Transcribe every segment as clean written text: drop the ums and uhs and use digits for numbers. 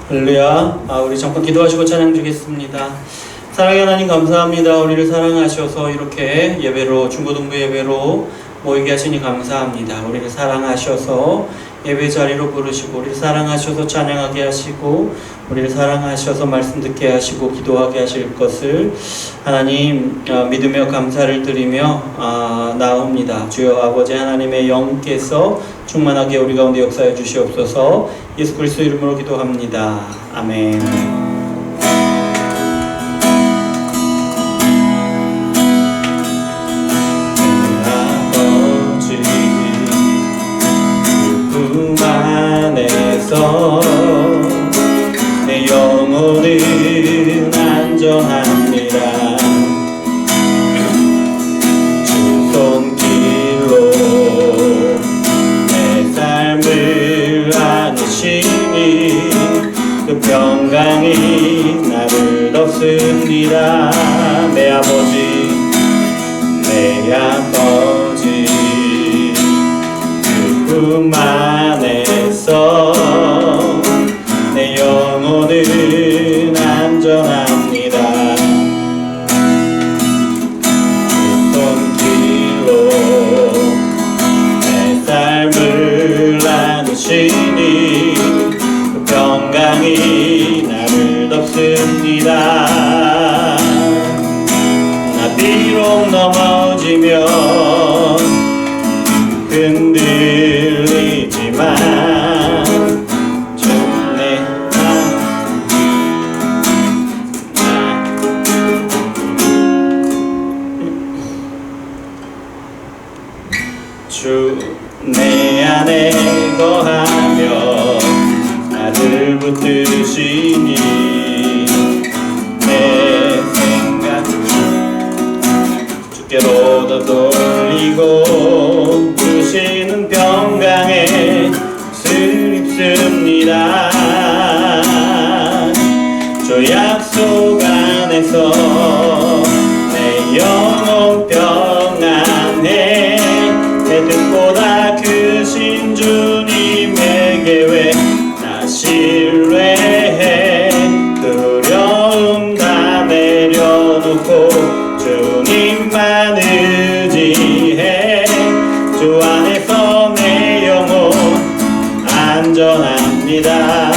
할렐루야. 우리 잠깐 기도하시고 찬양 드리겠습니다. 사랑의 하나님 감사합니다. 우리를 사랑하셔서 이렇게 예배로, 중고등부 예배로 모이게 하시니 감사합니다. 우리를 사랑하셔서 예배 자리로 부르시고, 우리를 사랑하셔서 찬양하게 하시고, 우리를 사랑하셔서 말씀 듣게 하시고 기도하게 하실 것을 하나님 믿으며 감사를 드리며 나옵니다. 주여 아버지 하나님의 영께서 충만하게 우리 가운데 역사해 주시옵소서. 예수 그리스도 이름으로 기도합니다. 아멘. 내 영혼은 안전합니다. 주 손길로 내 삶을 안으시니 그 평강이 나를 덮습니다. 내 아버지 그 품 안에서 내 영혼은 안전합니다. 그 손길로 내 삶을 안으시니 그 평강이 나를 덮습니다. 나 비록 넘어지면 흔들리지만 주 내 안에 거하며 나를 붙드시니 내 생각 주께로다 돌리고 주시는 평강에 옷을 입습니다. 주 약속 안에서 내 영혼 평안해. 내 뜻보다 크신 주님의 계획 나 신뢰해. 두려움 다 내려놓고 주님만 의지해. 주 안에서 내 영혼 안전합니다.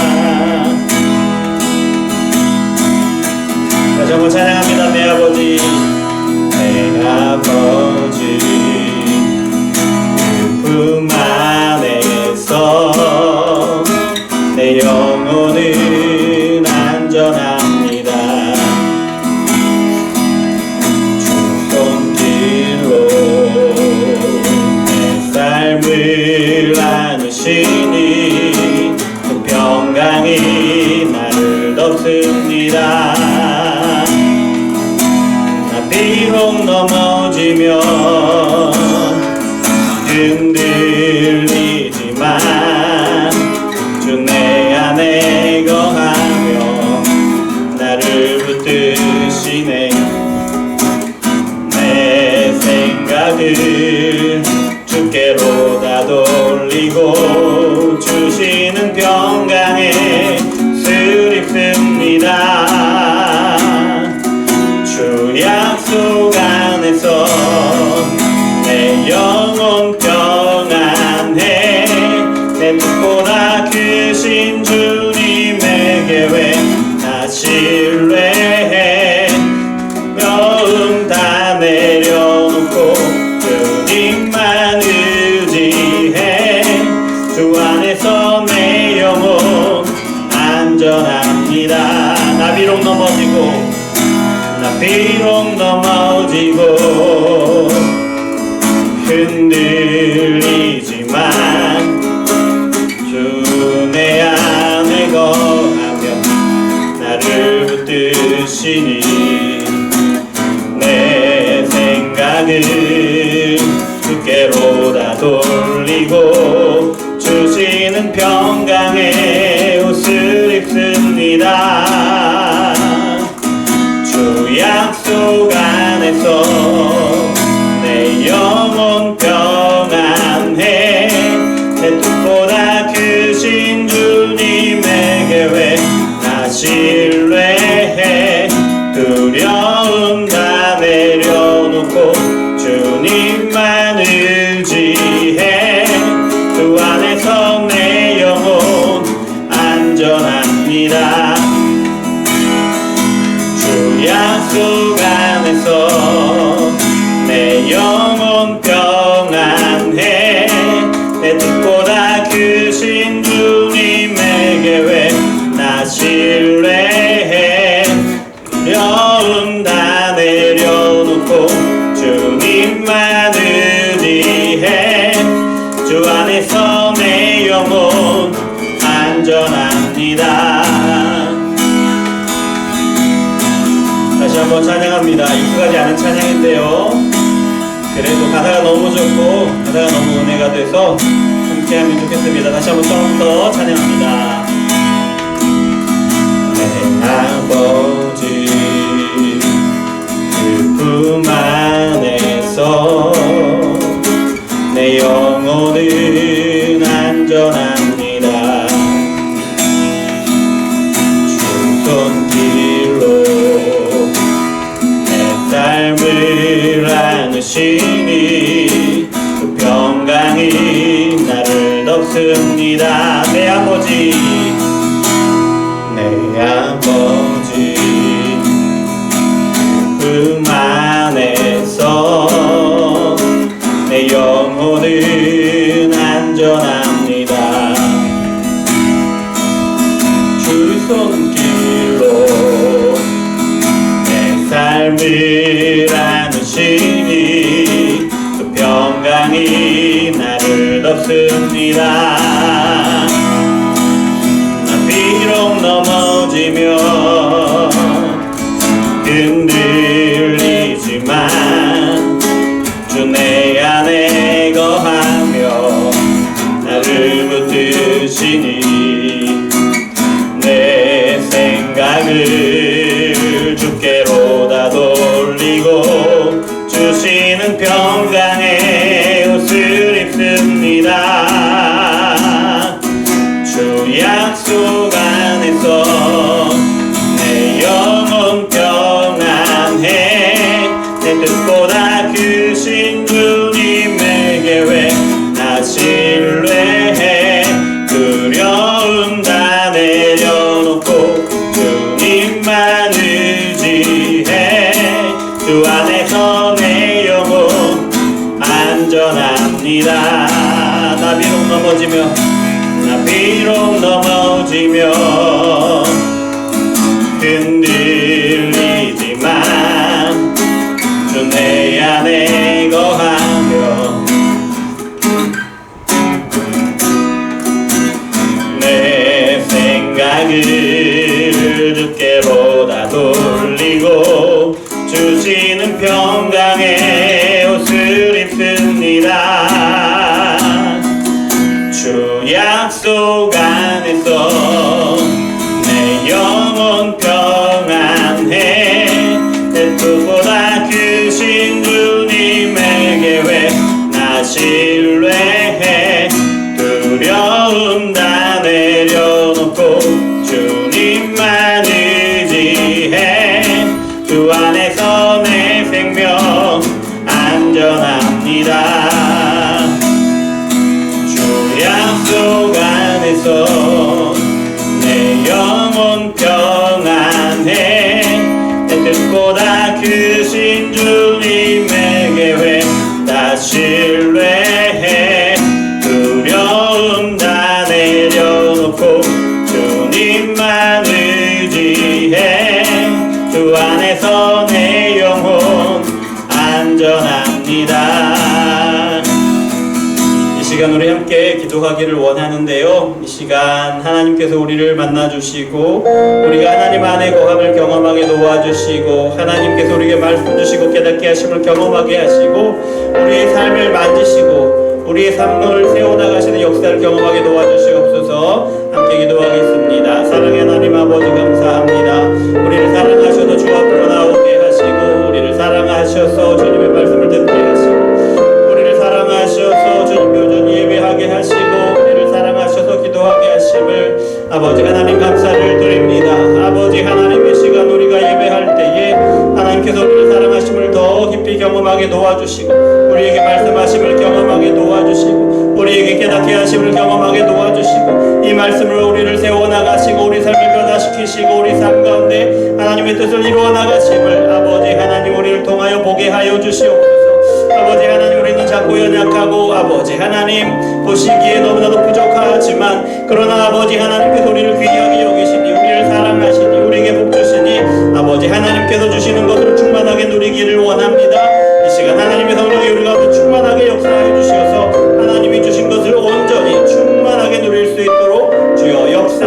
다시 한번 찬양합니다. 내 아버지 내 아버지 품 안에서 내 영혼은 안전합니다. 주 손길로 내 삶을 안으시니 그 평강이 나를 덮습니다. 나 비록 넘어지면 흔들리지만 주 내 안에 거하며 나를 붙드시네. 내 생각을 주께로 다 돌리고 주시는 평강에 옷을 입습니다. 주 약속 안에서 내 영혼 평안해. 내 뜻보다 크신 주님의 계획 나 신뢰해. 명음 다 내려놓고 주님만 의지해. 주 안에서 내 영혼 안전합니다. 나 비록 넘어지고 흔들리지만 주 내 안에 거하며 나를 붙드시니 내 생각을 주께로 다 돌리고 주시는 평강에 옷을 입습니다. 안전합니다. 다시 한번 찬양합니다. 익숙하지 않은 찬양인데요, 그래도 가사가 너무 좋고 가사가 너무 은혜가 돼서 함께하면 좋겠습니다. 다시 한번 처음부터 찬양합니다. 내 아버지 그 품 안에서 내 영혼은 안전합니다. 주 손길로 내 삶을 안으시니 그 평강이 나를 덮습니다. 내 아버지 그 안에서 내 영혼은 안전합니다. 주 손길로 내 삶을 안으시니 그 평강이 나를 덮습니다. 나 비록 넘어지며 흔들리지만 주 내 안에 거하며 나를 붙드시니 내 생각을 주께로 다 돌리고 주시는 평강의 옷을 입습니다. 주 약속 안에서 내 영혼 평안해. 내 뜻보다 크신 주님의 계획 나 신뢰해. 두려움 다 내려놓고 주님만 의지해. 주 안에서 내 영혼 안전합니다. 나 비록 넘어지며 흔들리지만 주 내 안에 거하며 내 생각을 주께로 다 돌리고 주시는 평강의 옷을 입습니다. 주 약속 안에서 내 영혼 평안해. 내 뜻보다 크신 주님의 계획 나 신뢰해. 두려움 다 내려놓고 주님만 의지해. 주 안에서 내 생명 안전합니다. 주 약속 안에서 내 영혼 평안해. 내 뜻보다 크신 주님의 계획 다 신뢰해. 두려움 다 내려놓고 주님만 의지해. 주 안에서 내 영혼 안전합니다. 이 시간 우리 함께 기도하기를 원하는데요, 이 시간 하나님께서 우리를 만나주시고 우리가 하나님 안에 거함을 경험하게 도와주시고 하나님께서 우리에게 말씀 주시고 깨닫게 하심을 경험하게 하시고 우리의 삶을 만지시고 우리의 삶을 세워나가시는 역사를 경험하게 도와주시옵소서. 함께 기도하겠습니다. 사랑의 하나님 아버지 감사합니다. 우리를 사랑하셔서 주 앞으로 나오게 하시고 우리를 사랑하셔서 주님의 말씀을 듣게 하시고 우리를 사랑하셔서 주님 교전 예배하게 하시고 우리를 사랑하셔서 기도하게 하심을 아버지 하나님 감사를 드립니다. 아버지 하나님 이 시간 우리가 예배할 때에 하나님께서 우리를 사랑하심을 더 깊이 경험하게 도와주시고 우리에게 말씀하심을 경험하게 도와주시고 우리에게 깨닫게 하심을 경험하게 도와주시고 이 말씀으로 우리를 세워나가시고 우리 삶을 변화시키시고 우리 삶 가운데 하나님의 뜻을 이루어 나가심을 아버지 하나님 우리를 통하여 보게 하여 주시옵소서. 아버지 하나님 우리는 작고 연약하고 아버지 하나님 보시기에 너무나도 부족하지만 그러나 아버지 하나님께서 우리를 귀하게 여기시니 우리를 사랑하시니 우리에게 복 주시니 아버지 하나님께서 주시는 것을 충만하게 누리기를 원합니다. 이 시간 하나님의 성령이 우리 가운데 충만하게 역사하여 주시어서 하나님이 주신 것을 온전히 충만하게 누릴 수 있도록 주여 역사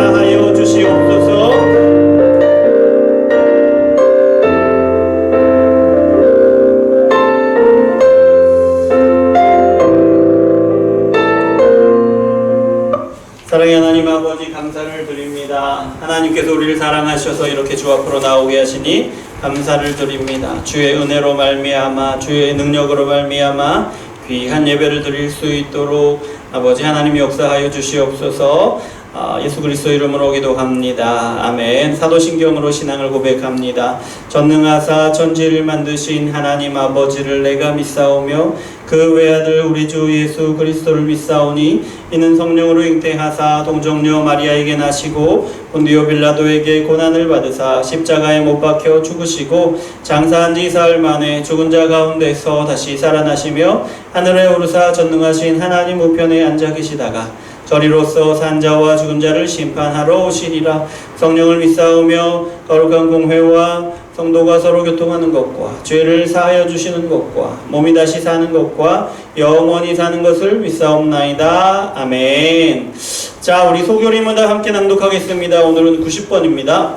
아버지 감사를 드립니다. 하나님께서 우리를 사랑하셔서 이렇게 주 앞으로 나오게 하시니 감사를 드립니다. 주의 은혜로 말미암아 주의 능력으로 말미암아 귀한 예배를 드릴 수 있도록 아버지 하나님 역사하여 주시옵소서. 예수 그리스도 이름으로 기도합니다. 아멘. 사도신경으로 신앙을 고백합니다. 전능하사 천지를 만드신 하나님 아버지를 내가 믿사오며 그 외아들 우리 주 예수 그리스도를 믿사오니 이는 성령으로 잉태하사 동정녀 마리아에게 나시고 본디오 빌라도에게 고난을 받으사 십자가에 못 박혀 죽으시고 장사한 지 사흘 만에 죽은 자 가운데서 다시 살아나시며 하늘에 오르사 전능하신 하나님 우편에 앉아 계시다가 저리로서 산자와 죽은 자를 심판하러 오시리라. 성령을 믿사오며 거룩한 공회와 성도가 서로 교통하는 것과 죄를 사하여 주시는 것과 몸이 다시 사는 것과 영원히 사는 것을 믿사옵나이다. 아멘. 자, 우리 소교리마다 함께 낭독하겠습니다. 오늘은 90번입니다.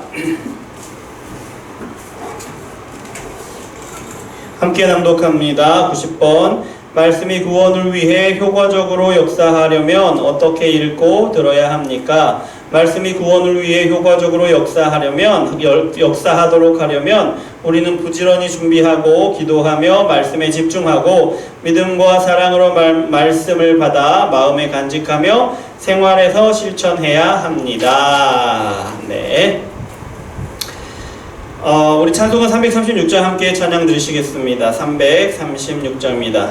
함께 낭독합니다. 90번. 말씀이 구원을 위해 효과적으로 역사하려면 어떻게 읽고 들어야 합니까? 말씀이 구원을 위해 효과적으로 역사하도록 하려면 우리는 부지런히 준비하고 기도하며 말씀에 집중하고 믿음과 사랑으로 말씀을 받아 마음에 간직하며 생활에서 실천해야 합니다. 네. 우리 찬송가 336장 함께 찬양 들으시겠습니다. 336장입니다.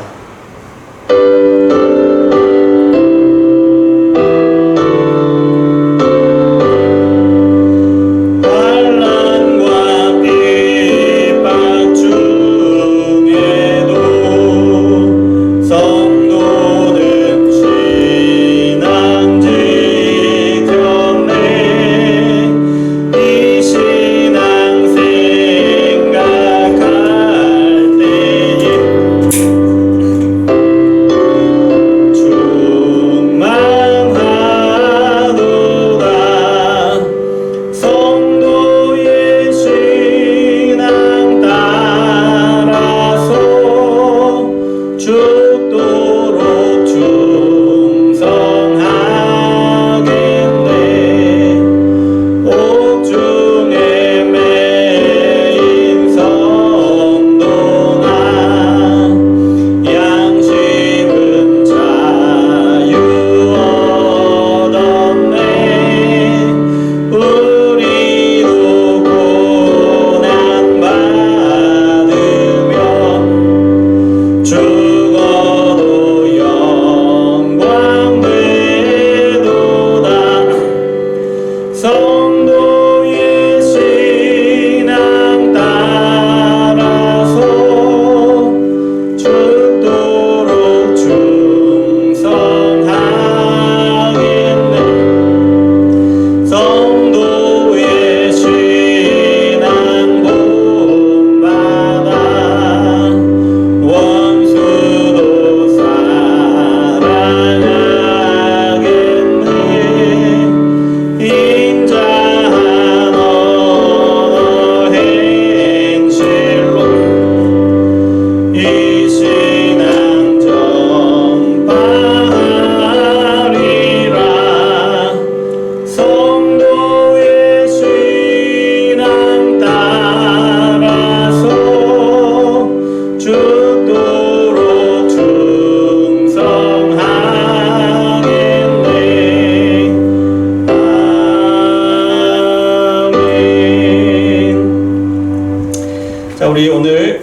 우리 오늘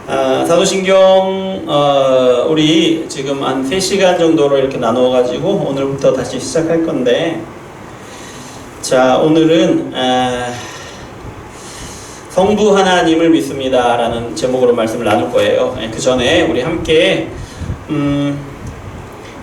사도신경 우리 지금 한 3시간 정도로 이렇게 나누어 가지고 오늘부터 다시 시작할 건데, 자, 오늘은 성부 하나님을 믿습니다 라는 제목으로 말씀을 나눌 거예요. 그 전에 우리 함께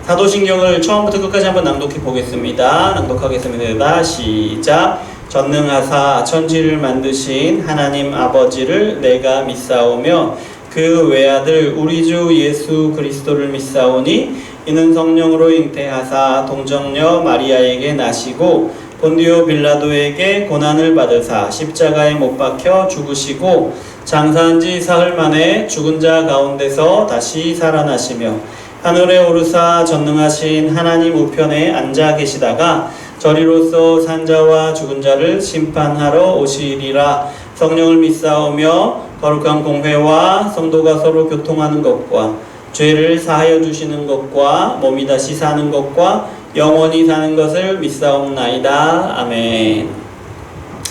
사도신경을 처음부터 끝까지 한번 낭독해 보겠습니다. 낭독하겠습니다. 시작. 전능하사 천지를 만드신 하나님 아버지를 내가 믿사오며 그 외아들 우리 주 예수 그리스도를 믿사오니 이는 성령으로 잉태하사 동정녀 마리아에게 나시고 본디오 빌라도에게 고난을 받으사 십자가에 못 박혀 죽으시고 장사한 지 사흘 만에 죽은 자 가운데서 다시 살아나시며 하늘에 오르사 전능하신 하나님 우편에 앉아 계시다가 저리로서 산자와 죽은 자를 심판하러 오시리라. 성령을 믿사오며 거룩한 공회와 성도가 서로 교통하는 것과 죄를 사하여 주시는 것과 몸이 다시 사는 것과 영원히 사는 것을 믿사옵나이다. 아멘.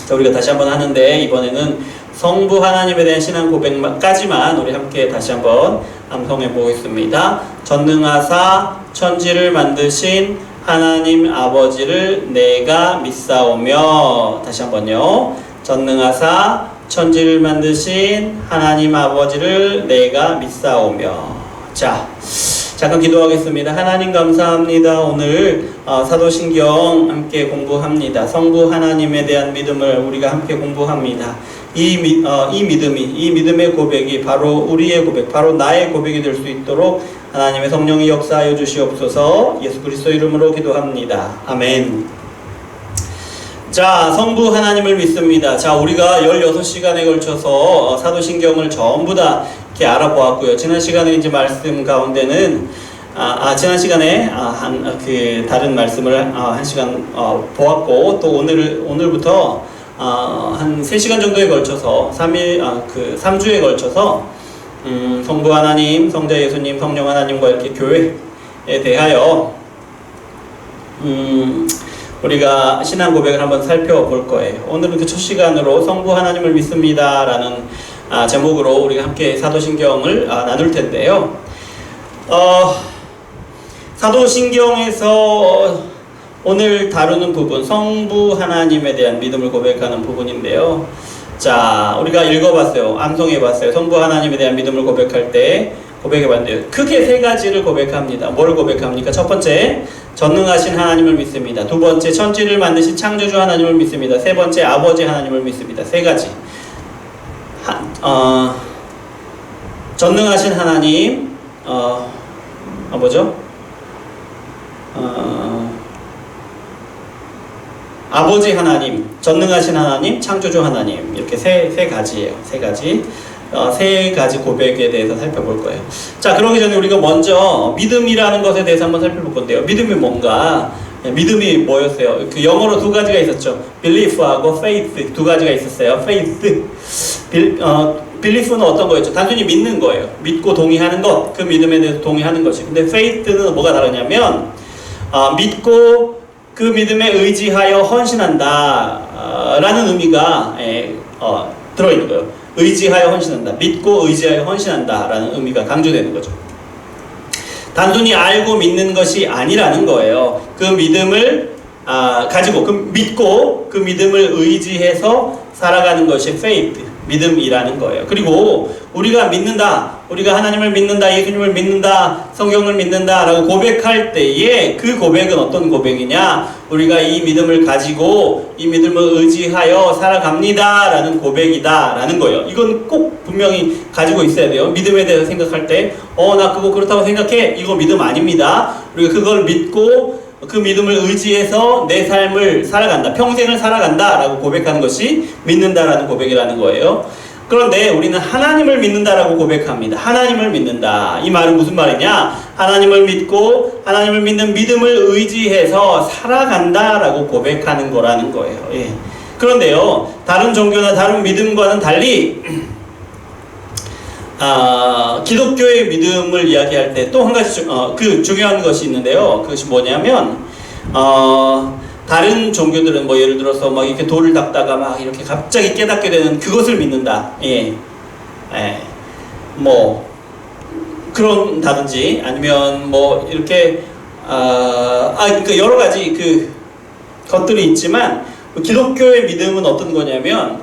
자, 우리가 다시 한번 하는데 이번에는 성부 하나님에 대한 신앙 고백까지만 우리 함께 다시 한번 암송해 보겠습니다. 전능하사 천지를 만드신 하나님 아버지를 내가 믿사오며. 다시 한번요. 전능하사 천지를 만드신 하나님 아버지를 내가 믿사오며. 자, 잠깐 기도하겠습니다. 하나님 감사합니다. 오늘 사도신경 함께 공부합니다. 성부 하나님에 대한 믿음을 우리가 함께 공부합니다. 이 믿음의 고백이 바로 우리의 고백, 바로 나의 고백이 될 수 있도록 하나님의 성령이 역사하여 주시옵소서. 예수 그리스도 이름으로 기도합니다. 아멘. 자, 성부 하나님을 믿습니다. 자, 우리가 16시간에 걸쳐서 사도신경을 전부 다 이렇게 알아보았고요. 지난 시간에 이제 말씀 가운데는 지난 시간에 다른 말씀을 한 시간 보았고, 또 오늘부터 한 3시간 정도에 걸쳐서 3주에 걸쳐서 성부 하나님, 성자 예수님, 성령 하나님과 이렇게 교회에 대하여 우리가 신앙 고백을 한번 살펴볼 거예요. 오늘은 그 첫 시간으로 성부 하나님을 믿습니다 라는 제목으로 우리가 함께 사도신경을 나눌 텐데요. 사도신경에서 오늘 다루는 부분, 성부 하나님에 대한 믿음을 고백하는 부분인데요. 자, 우리가 읽어봤어요. 암송해봤어요. 성부 하나님에 대한 믿음을 고백할 때 고백해봤는데요. 크게 3가지를 고백합니다. 뭐를 고백합니까? 첫 번째, 전능하신 하나님을 믿습니다. 두 번째, 천지를 만드신 창조주 하나님을 믿습니다. 세 번째, 아버지 하나님을 믿습니다. 3가지. 전능하신 하나님, 뭐죠? 아버지 하나님, 전능하신 하나님, 창조주 하나님, 이렇게 세 가지예요. 3가지. 3가지 고백에 대해서 살펴볼 거예요. 자, 그러기 전에 우리가 먼저 믿음이라는 것에 대해서 한번 살펴볼 건데요. 믿음이 뭔가? 믿음이 뭐였어요? 그 영어로 2가지가 있었죠. belief하고 faith 2가지가 있었어요. faith. belief는 어떤 거였죠? 단순히 믿는 거예요. 믿고 동의하는 것, 그 믿음에 대해서 동의하는 것이. 근데 faith는 뭐가 다르냐면 믿고 그 믿음에 의지하여 헌신한다 라는 의미가 들어있는 거예요. 의지하여 헌신한다. 믿고 의지하여 헌신한다 라는 의미가 강조되는 거죠. 단순히 알고 믿는 것이 아니라는 거예요. 그 믿음을 가지고 믿고 그 믿음을 의지해서 살아가는 것이 faith, 믿음이라는 거예요. 그리고 우리가 믿는다, 우리가 하나님을 믿는다, 예수님을 믿는다, 성경을 믿는다 라고 고백할 때에 그 고백은 어떤 고백이냐? 우리가 이 믿음을 가지고 이 믿음을 의지하여 살아갑니다 라는 고백이다 라는 거예요. 이건 꼭 분명히 가지고 있어야 돼요. 믿음에 대해서 생각할 때 나 그거 그렇다고 생각해. 이거 믿음 아닙니다. 우리가 그걸 믿고 그 믿음을 의지해서 내 삶을 살아간다, 평생을 살아간다 라고 고백하는 것이 믿는다라는 고백이라는 거예요. 그런데 우리는 하나님을 믿는다라고 고백합니다. 하나님을 믿는다. 이 말은 무슨 말이냐? 하나님을 믿고 하나님을 믿는 믿음을 의지해서 살아간다라고 고백하는 거라는 거예요. 예. 그런데요, 다른 종교나 다른 믿음과는 달리 기독교의 믿음을 이야기할 때 또 한 가지 중요한 것이 있는데요. 그것이 뭐냐면 다른 종교들은 뭐 예를 들어서 막 이렇게 돌을 닦다가 막 이렇게 갑자기 깨닫게 되는 그것을 믿는다. 뭐 그런다든지 아니면 뭐 이렇게 그러니까 여러 가지 그 것들이 있지만 기독교의 믿음은 어떤 거냐면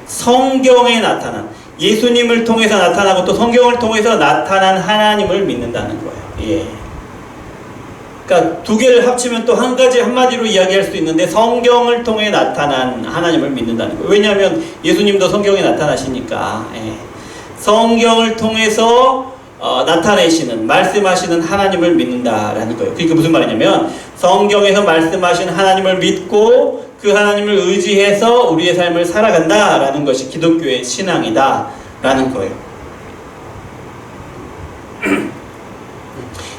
성경에 나타난 예수님을 통해서 나타나고 또 성경을 통해서 나타난 하나님을 믿는다는 거예요. 예. 그러니까 2개를 합치면 또 한 가지 한마디로 이야기할 수 있는데 성경을 통해 나타난 하나님을 믿는다는 거예요. 왜냐하면 예수님도 성경에 나타나시니까. 예. 성경을 통해서 나타내시는, 말씀하시는 하나님을 믿는다라는 거예요. 그러니까 무슨 말이냐면 성경에서 말씀하신 하나님을 믿고 그 하나님을 의지해서 우리의 삶을 살아간다라는 것이 기독교의 신앙이다라는 거예요.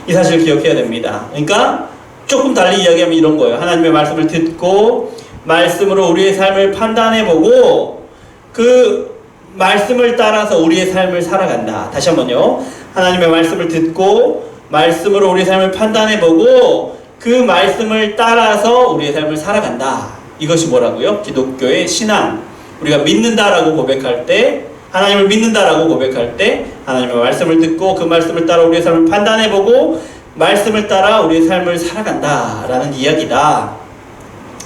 이 사실을 기억해야 됩니다. 그러니까 조금 달리 이야기하면 이런 거예요. 하나님의 말씀을 듣고 말씀으로 우리의 삶을 판단해보고 그 말씀을 따라서 우리의 삶을 살아간다. 다시 한번요. 하나님의 말씀을 듣고 말씀으로 우리의 삶을 판단해보고 그 말씀을 따라서 우리의 삶을 살아간다. 이것이 뭐라고요? 기독교의 신앙. 우리가 믿는다라고 고백할 때, 하나님을 믿는다라고 고백할 때 하나님의 말씀을 듣고 그 말씀을 따라 우리의 삶을 판단해보고 말씀을 따라 우리의 삶을 살아간다라는 이야기다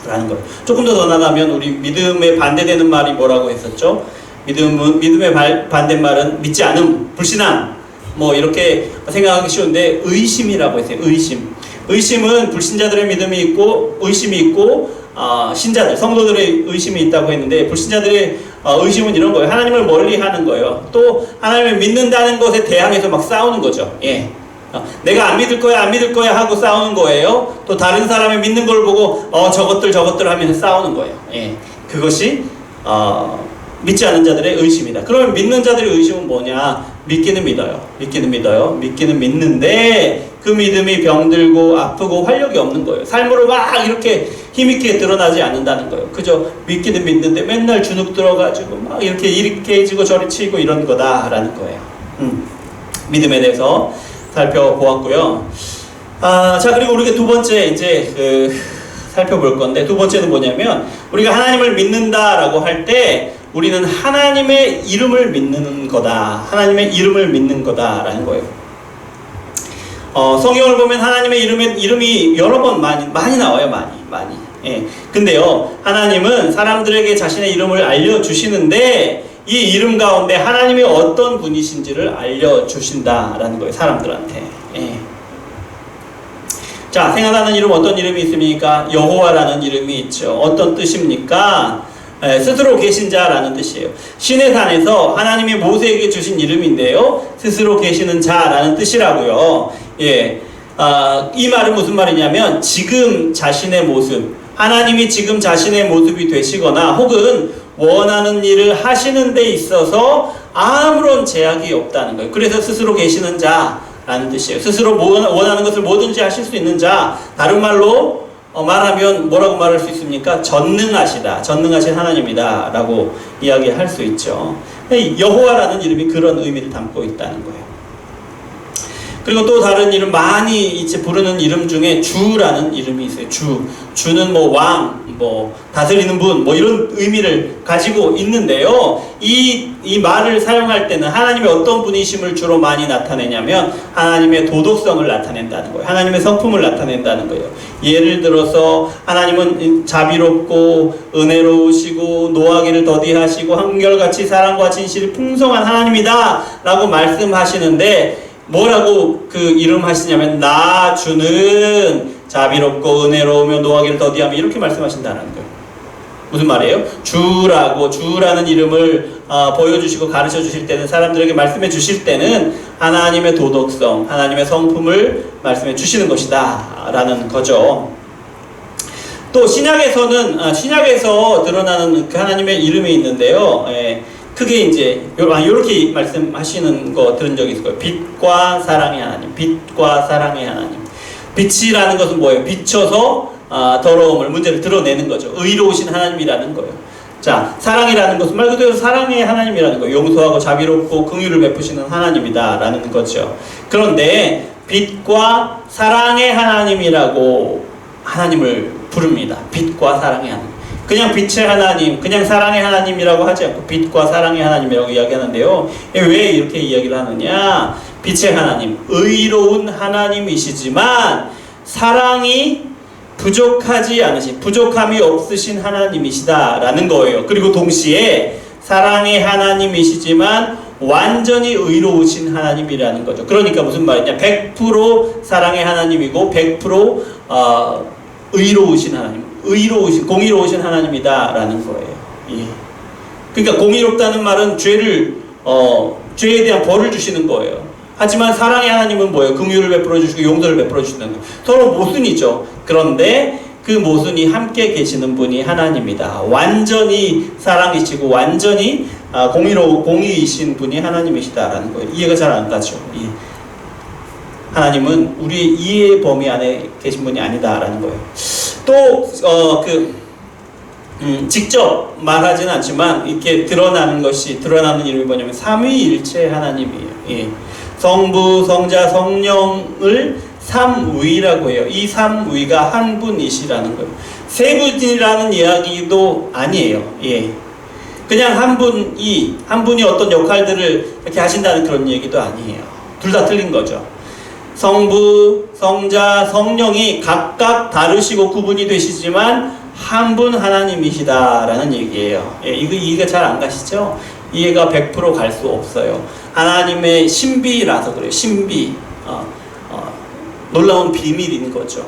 라는 거예요. 조금 더 나가면 우리 믿음에 반대되는 말이 뭐라고 했었죠? 믿음의 반대말은 믿지 않음, 불신앙 뭐 이렇게 생각하기 쉬운데 의심이라고 했어요. 의심은 불신자들의 믿음이 있고 의심이 있고 신자들, 성도들의 의심이 있다고 했는데 불신자들의 의심은 이런 거예요. 하나님을 멀리하는 거예요. 또 하나님을 믿는다는 것에 대항해서 막 싸우는 거죠. 예. 내가 안 믿을 거야 하고 싸우는 거예요. 또 다른 사람의 믿는 걸 보고 저것들 하면서 싸우는 거예요. 예. 그것이 믿지 않는 자들의 의심이다. 그러면 믿는 자들의 의심은 뭐냐? 믿기는 믿어요. 믿기는 믿는데 그 믿음이 병들고 아프고 활력이 없는 거예요. 삶으로 막 이렇게 힘있게 드러나지 않는다는 거예요. 그저 믿기는 믿는데 맨날 주눅 들어가지고 막 이렇게 해지고 저리 치고 이런 거다라는 거예요. 믿음에 대해서 살펴보았고요. 자, 그리고 우리가 두 번째 이제 살펴볼 건데, 두 번째는 뭐냐면 우리가 하나님을 믿는다라고 할 때 우리는 하나님의 이름을 믿는 거다. 하나님의 이름을 믿는 거다라는 거예요. 성경을 보면 하나님의 이름이 여러 번 많이 나와요. 많이. 예. 근데요, 하나님은 사람들에게 자신의 이름을 알려주시는데 이 이름 가운데 하나님이 어떤 분이신지를 알려주신다라는 거예요. 사람들한테. 예. 자, 생각나는 이름 어떤 이름이 있습니까? 여호와라는 이름이 있죠. 어떤 뜻입니까? 스스로 계신 자라는 뜻이에요. 신의 산에서 하나님이 모세에게 주신 이름인데요, 스스로 계시는 자라는 뜻이라고요. 예, 이 말은 무슨 말이냐면 지금 자신의 모습, 하나님이 지금 자신의 모습이 되시거나 혹은 원하는 일을 하시는 데 있어서 아무런 제약이 없다는 거예요. 그래서 스스로 계시는 자라는 뜻이에요. 스스로 원하는 것을 뭐든지 하실 수 있는 자. 다른 말로 말하면 뭐라고 말할 수 있습니까? 전능하신 하나님이다 라고 이야기할 수 있죠. 여호와라는 이름이 그런 의미를 담고 있다는 거예요. 그리고 또 다른 이름, 많이 이제 부르는 이름 중에 주라는 이름이 있어요. 주는 뭐 왕, 뭐 다스리는 분, 뭐 이런 의미를 가지고 있는데요. 이 말을 사용할 때는 하나님의 어떤 분이심을 주로 많이 나타내냐면 하나님의 도덕성을 나타낸다는 거예요. 하나님의 성품을 나타낸다는 거예요. 예를 들어서 하나님은 자비롭고 은혜로우시고 노하기를 더디하시고 한결같이 사랑과 진실이 풍성한 하나님이다 라고 말씀하시는데 뭐라고 그 이름 하시냐면 나 주는 자비롭고 은혜로우며 노하기를 더디하며 이렇게 말씀하신다는 거예요. 무슨 말이에요? 주라는 이름을 보여주시고 가르쳐 주실 때는, 사람들에게 말씀해 주실 때는 하나님의 도덕성, 하나님의 성품을 말씀해 주시는 것이다 라는 거죠. 또 신약에서 드러나는 그 하나님의 이름이 있는데요. 크게 이제 이렇게 말씀하시는 거 들은 적이 있을 거예요. 빛과 사랑의 하나님, 빛과 사랑의 하나님. 빛이라는 것은 뭐예요? 비춰서 더러움을, 문제를 드러내는 거죠. 의로우신 하나님이라는 거예요. 자, 사랑이라는 것은 말 그대로 사랑의 하나님이라는 거예요. 용서하고 자비롭고 긍휼을 베푸시는 하나님이다라는 거죠. 그런데 빛과 사랑의 하나님이라고 하나님을 부릅니다. 빛과 사랑의 하나님. 그냥 빛의 하나님, 그냥 사랑의 하나님이라고 하지 않고 빛과 사랑의 하나님이라고 이야기하는데요. 왜 이렇게 이야기를 하느냐? 빛의 하나님, 의로운 하나님이시지만 사랑이 부족하지 않으신, 부족함이 없으신 하나님이시다라는 거예요. 그리고 동시에 사랑의 하나님이시지만 완전히 의로우신 하나님이라는 거죠. 그러니까 무슨 말이냐? 100% 사랑의 하나님이고 100% 의로우신 하나님, 공의로우신 하나님이다라는 거예요. 예. 그러니까 공의롭다는 말은 죄에 대한 벌을 주시는 거예요. 하지만 사랑의 하나님은 뭐예요? 긍휼을 베풀어 주시고 용서를 베풀어 주시는 거예요. 서로 모순이죠. 그런데 그 모순이 함께 계시는 분이 하나님이다. 완전히 사랑이시고 완전히 공의이신 분이 하나님이시다라는 거예요. 이해가 잘 안 가죠. 예. 하나님은 우리의 이해의 범위 안에 계신 분이 아니다라는 거예요. 또 직접 말하지는 않지만 이렇게 드러나는 이름이 뭐냐면 삼위일체 하나님이에요. 예. 성부, 성자, 성령을 삼위라고 해요. 이 삼위가 한 분이시라는 거예요. 세 분이라는 이야기도 아니에요. 예. 그냥 한 분이 어떤 역할들을 이렇게 하신다는 그런 얘기도 아니에요. 둘 다 틀린 거죠. 성부, 성자, 성령이 각각 다르시고 구분이 되시지만 한 분 하나님이시다라는 얘기예요. 예, 이거 이해가 잘 안 가시죠? 이해가 100% 갈 수 없어요. 하나님의 신비라서 그래요. 신비. 놀라운 비밀인 거죠.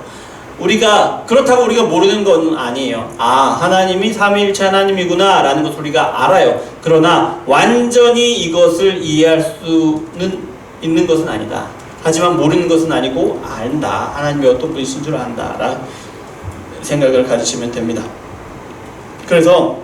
그렇다고 우리가 모르는 건 아니에요. 하나님이 삼위일체 하나님이구나 라는 것을 우리가 알아요. 그러나 완전히 이것을 이해할 수는 있는 것은 아니다. 하지만 모르는 것은 아니고 안다. 하나님이 어떤 분이신 줄 안다 라는 생각을 가지시면 됩니다. 그래서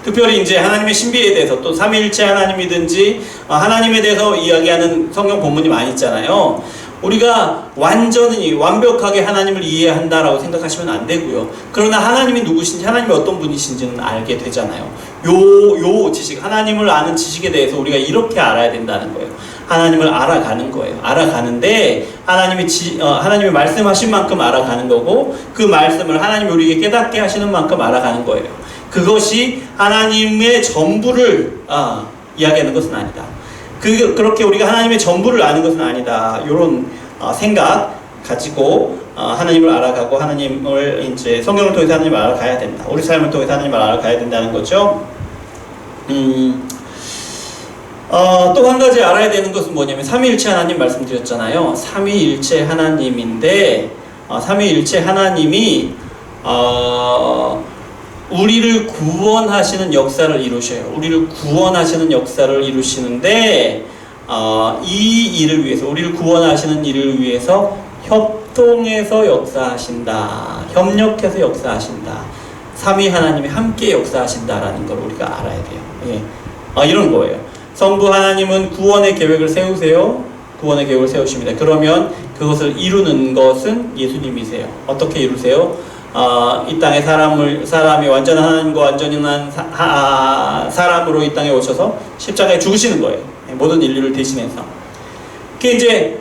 특별히 이제 하나님의 신비에 대해서 또 삼위일체 하나님이든지 하나님에 대해서 이야기하는 성경 본문이 많이 있잖아요. 우리가 완전히 완벽하게 하나님을 이해한다라고 생각하시면 안 되고요. 그러나 하나님이 누구신지, 하나님이 어떤 분이신지는 알게 되잖아요. 요 지식, 하나님을 아는 지식에 대해서 우리가 이렇게 알아야 된다는 거예요. 하나님을 알아가는 거예요. 알아가는데 하나님이 말씀하신 만큼 알아가는 거고, 그 말씀을 하나님이 우리에게 깨닫게 하시는 만큼 알아가는 거예요. 그것이 하나님의 전부를 이야기하는 것은 아니다. 그렇게 우리가 하나님의 전부를 아는 것은 아니다. 이런 생각 가지고 하나님을 알아가고 하나님을 이제 성경을 통해서 하나님을 알아가야 된다. 우리 삶을 통해서 하나님을 알아가야 된다는 거죠. 또 한 가지 알아야 되는 것은 뭐냐면 삼위일체 하나님 말씀드렸잖아요. 삼위일체 하나님인데 삼위일체 하나님이 우리를 구원하시는 역사를 이루셔요. 우리를 구원하시는 역사를 이루시는데 이 일을 위해서, 우리를 구원하시는 일을 위해서 협동해서 역사하신다. 협력해서 역사하신다. 삼위 하나님이 함께 역사하신다라는 걸 우리가 알아야 돼요. 예. 이런 거예요. 성부 하나님은 구원의 계획을 세우세요. 구원의 계획을 세우십니다. 그러면 그것을 이루는 것은 예수님이세요. 어떻게 이루세요? 이 땅에 사람이 완전한 하나님과 완전한 사람으로 이 땅에 오셔서 십자가에 죽으시는 거예요. 모든 인류를 대신해서. 그게 이제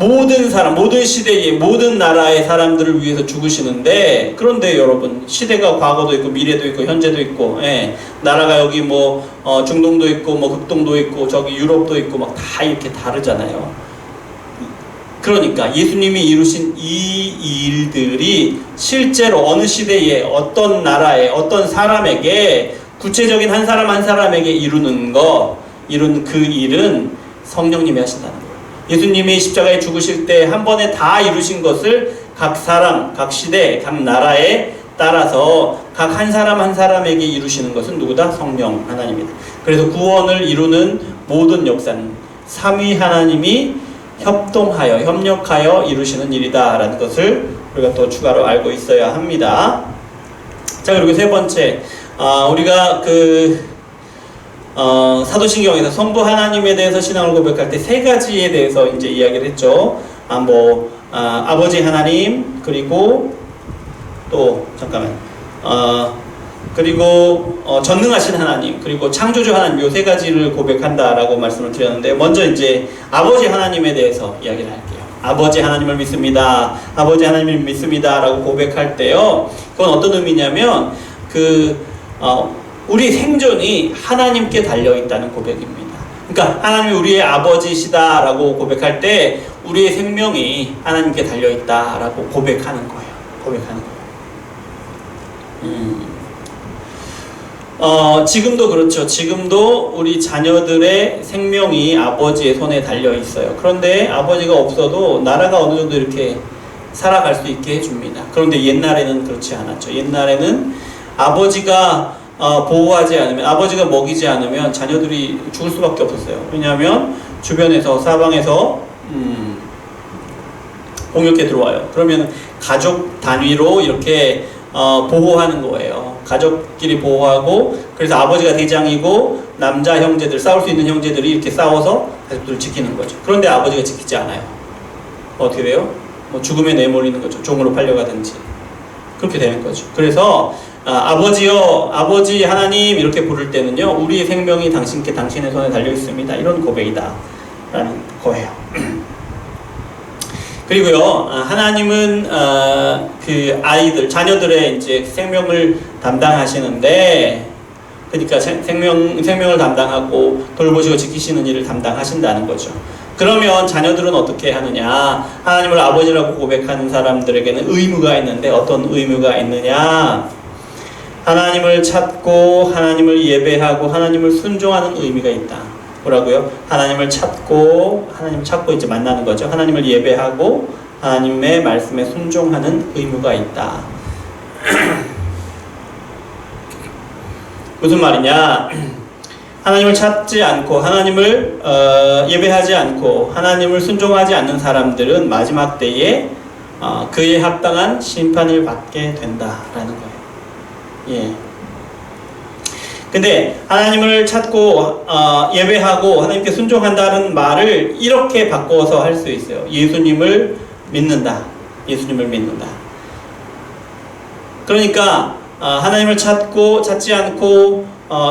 모든 사람, 모든 시대의 모든 나라의 사람들을 위해서 죽으시는데, 그런데 여러분, 시대가 과거도 있고 미래도 있고 현재도 있고, 나라가 여기 뭐 중동도 있고 뭐 극동도 있고 저기 유럽도 있고 막 다 이렇게 다르잖아요. 그러니까 예수님이 이루신 이 일들이 실제로 어느 시대에 어떤 나라에 어떤 사람에게, 구체적인 한 사람 한 사람에게 이루는 그 일은 성령님이 하신다는 거예요. 예수님이 십자가에 죽으실 때 한 번에 다 이루신 것을 각 사람, 각 시대, 각 나라에 따라서 각 한 사람 한 사람에게 이루시는 것은 누구다? 성령 하나님이다. 그래서 구원을 이루는 모든 역사는 삼위 하나님이 협동하여, 협력하여 이루시는 일이다라는 것을 우리가 또 추가로 알고 있어야 합니다. 자, 그리고 세 번째, 우리가 사도신경에서 성부 하나님에 대해서 신앙을 고백할 때 세 가지에 대해서 이제 이야기를 했죠. 아버지 하나님, 그리고 또 그리고 전능하신 하나님, 그리고 창조주 하나님, 요 세 가지를 고백한다라고 말씀을 드렸는데, 먼저 이제 아버지 하나님에 대해서 이야기를 할게요. 아버지 하나님을 믿습니다. 아버지 하나님을 믿습니다라고 고백할 때요, 그건 어떤 의미냐면 우리 생존이 하나님께 달려 있다는 고백입니다. 그러니까 하나님이 우리의 아버지시다라고 고백할 때 우리의 생명이 하나님께 달려 있다라고 고백하는 거예요. 지금도 그렇죠. 지금도 우리 자녀들의 생명이 아버지의 손에 달려 있어요. 그런데 아버지가 없어도 나라가 어느 정도 이렇게 살아갈 수 있게 해줍니다. 그런데 옛날에는 그렇지 않았죠. 옛날에는 아버지가 보호하지 않으면, 아버지가 먹이지 않으면 자녀들이 죽을 수밖에 없었어요. 왜냐하면 주변에서, 사방에서 공격해 들어와요. 그러면 가족 단위로 이렇게 보호하는 거예요. 가족끼리 보호하고, 그래서 아버지가 대장이고 남자 형제들, 싸울 수 있는 형제들이 이렇게 싸워서 가족들을 지키는 거죠. 그런데 아버지가 지키지 않아요. 어떻게 돼요? 뭐 죽음에 내몰리는 거죠. 종으로 팔려가든지 그렇게 되는 거죠. 그래서 아버지여, 아버지 하나님 이렇게 부를 때는요, 우리의 생명이 당신의 손에 달려 있습니다, 이런 고백이다 라는 거예요. 그리고요, 하나님은 그 아이들, 자녀들의 이제 생명을 담당하시는데, 그러니까 생명을 담당하고 돌보시고 지키시는 일을 담당하신다는 거죠. 그러면 자녀들은 어떻게 하느냐? 하나님을 아버지라고 고백하는 사람들에게는 의무가 있는데, 어떤 의무가 있느냐? 하나님을 찾고 하나님을 예배하고 하나님을 순종하는 의미가 있다. 뭐라고요? 하나님을 찾고 이제 만나는 거죠. 하나님을 예배하고 하나님의 말씀에 순종하는 의무가 있다. 무슨 말이냐? 하나님을 찾지 않고 하나님을 예배하지 않고 하나님을 순종하지 않는 사람들은 마지막 때에 그에 합당한 심판을 받게 된다라는 거예요. 예. 근데 하나님을 찾고 예배하고 하나님께 순종한다는 말을 이렇게 바꿔서 할 수 있어요. 예수님을 믿는다. 예수님을 믿는다. 그러니까 하나님을 찾지 않고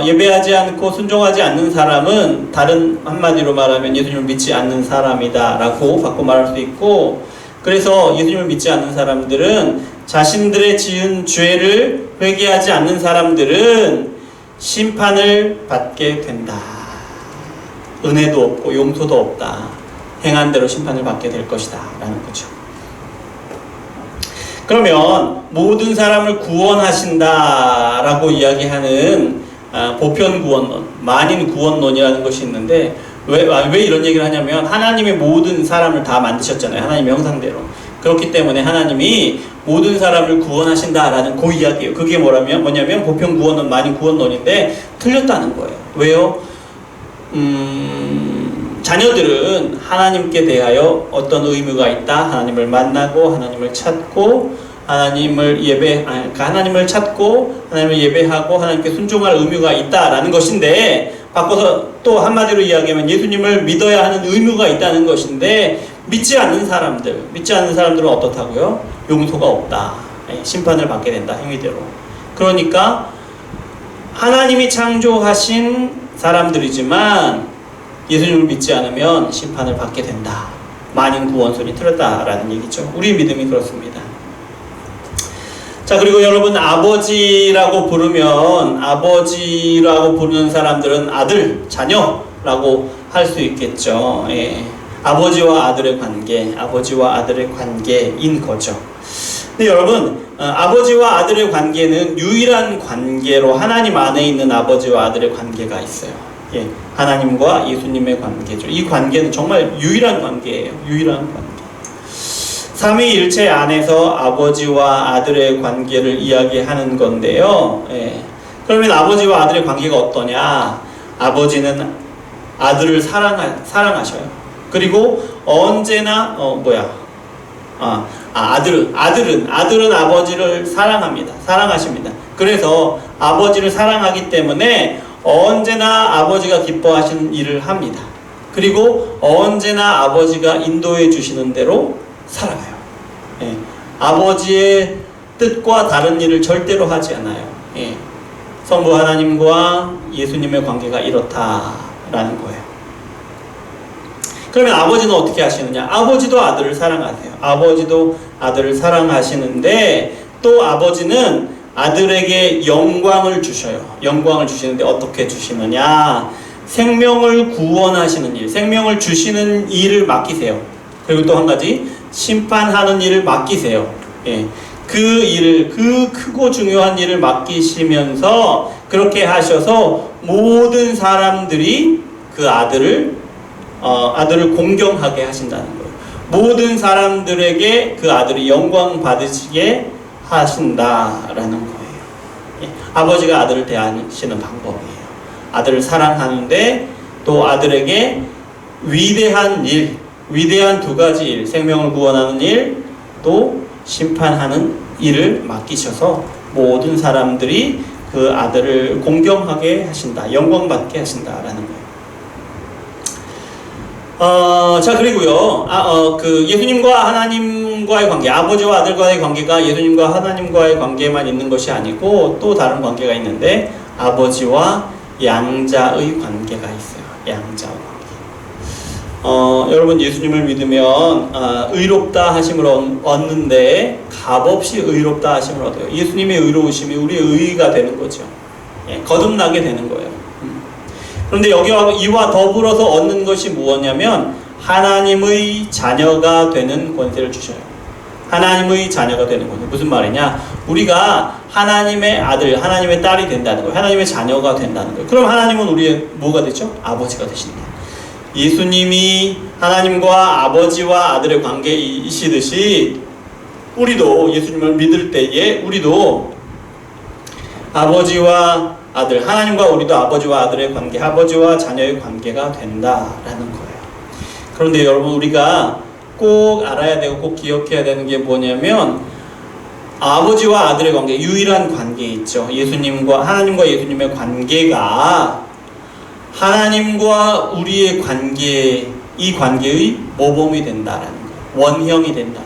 예배하지 않고 순종하지 않는 사람은 다른 한마디로 말하면 예수님을 믿지 않는 사람이다 라고 바꿔 말할 수 있고, 그래서 예수님을 믿지 않는 사람들은 자신들의 지은 죄를 회개하지 않는 사람들은 심판을 받게 된다. 은혜도 없고 용서도 없다. 행한 대로 심판을 받게 될 것이다 라는 거죠. 그러면 모든 사람을 구원하신다 라고 이야기하는 보편 구원론, 만인 구원론이라는 것이 있는데, 왜 이런 얘기를 하냐면 하나님이 모든 사람을 다 만드셨잖아요. 하나님의 형상대로. 그렇기 때문에 하나님이 모든 사람을 구원하신다라는 그 이야기예요. 그게 뭐냐면 보편 구원론, 만인 구원론인데 틀렸다는 거예요. 왜요? 자녀들은 하나님께 대하여 어떤 의무가 있다. 하나님을 만나고 하나님을 찾고 하나님을 찾고 하나님을 예배하고 하나님께 순종할 의무가 있다라는 것인데, 바꿔서 또 한마디로 이야기하면 예수님을 믿어야 하는 의무가 있다는 것인데, 믿지 않는 사람들은 어떻다고요? 용서가 없다. 심판을 받게 된다. 행위대로. 그러니까 하나님이 창조하신 사람들이지만 예수님을 믿지 않으면 심판을 받게 된다. 만인 구원론이 틀렸다라는 얘기죠. 우리 믿음이 그렇습니다. 자, 그리고 여러분, 아버지라고 부르는 사람들은 아들, 자녀라고 할 수 있겠죠. 예. 아버지와 아들의 관계인 거죠. 근데 여러분, 아버지와 아들의 관계는 유일한 관계로 하나님 안에 있는 아버지와 아들의 관계가 있어요. 예. 하나님과 예수님의 관계죠. 이 관계는 정말 유일한 관계예요. 유일한 관계. 삼위일체 안에서 아버지와 아들의 관계를 이야기하는 건데요. 예. 그러면 아버지와 아들의 관계가 어떠냐? 아버지는 아들을 사랑하셔요. 그리고 언제나 아들은 아버지를 사랑하십니다. 그래서 아버지를 사랑하기 때문에 언제나 아버지가 기뻐하시는 일을 합니다. 그리고 언제나 아버지가 인도해 주시는 대로 살아가요. 예. 아버지의 뜻과 다른 일을 절대로 하지 않아요. 예. 성부 하나님과 예수님의 관계가 이렇다라는 거예요. 그러면 아버지는 어떻게 하시느냐? 아버지도 아들을 사랑하세요. 아버지도 아들을 사랑하시는데, 또 아버지는 아들에게 영광을 주셔요. 영광을 주시는데 어떻게 주시느냐? 생명을 구원하시는 일, 생명을 주시는 일을 맡기세요. 그리고 또 한 가지, 심판하는 일을 맡기세요. 예. 그 일을, 그 크고 중요한 일을 맡기시면서 그렇게 하셔서 모든 사람들이 그 아들을 공경하게 하신다는 거예요. 모든 사람들에게 그 아들이 영광 받으시게 하신다라는 거예요. 예. 아버지가 아들을 대하시는 방법이에요. 아들을 사랑하는데 또 아들에게 위대한 두 가지 일, 생명을 구원하는 일, 또 심판하는 일을 맡기셔서 모든 사람들이 그 아들을 공경하게 하신다, 영광받게 하신다라는 거예요. 자, 그리고요, 그 예수님과 하나님과의 관계, 아버지와 아들과의 관계가 예수님과 하나님과의 관계만 있는 것이 아니고 또 다른 관계가 있는데 아버지와 양자의 관계가 있어요. 양자와 관계. 여러분 예수님을 믿으면 의롭다 하심을 얻는데 값없이 의롭다 하심을 얻어요. 예수님의 의로우심이 우리의 의의가 되는 거죠. 예, 거듭나게 되는 거예요. 그런데 이와 더불어서 얻는 것이 무엇이냐면 하나님의 자녀가 되는 권세를 주셔요. 하나님의 자녀가 되는 권세. 무슨 말이냐? 우리가 하나님의 아들, 하나님의 딸이 된다는 거예요. 하나님의 자녀가 된다는 거예요. 그럼 하나님은 우리의 뭐가 되죠? 아버지가 되신다. 예수님이 하나님과 아버지와 아들의 관계이시듯이 우리도 예수님을 믿을 때에 우리도 아버지와 아들, 하나님과 우리도 아버지와 아들의 관계, 아버지와 자녀의 관계가 된다라는 거예요. 그런데 여러분 우리가 꼭 알아야 되고 꼭 기억해야 되는 게 뭐냐면 아버지와 아들의 관계, 유일한 관계 있죠. 하나님과 예수님의 관계가 하나님과 우리의 관계, 이 관계의 모범이 된다라는 거예요. 원형이 된다.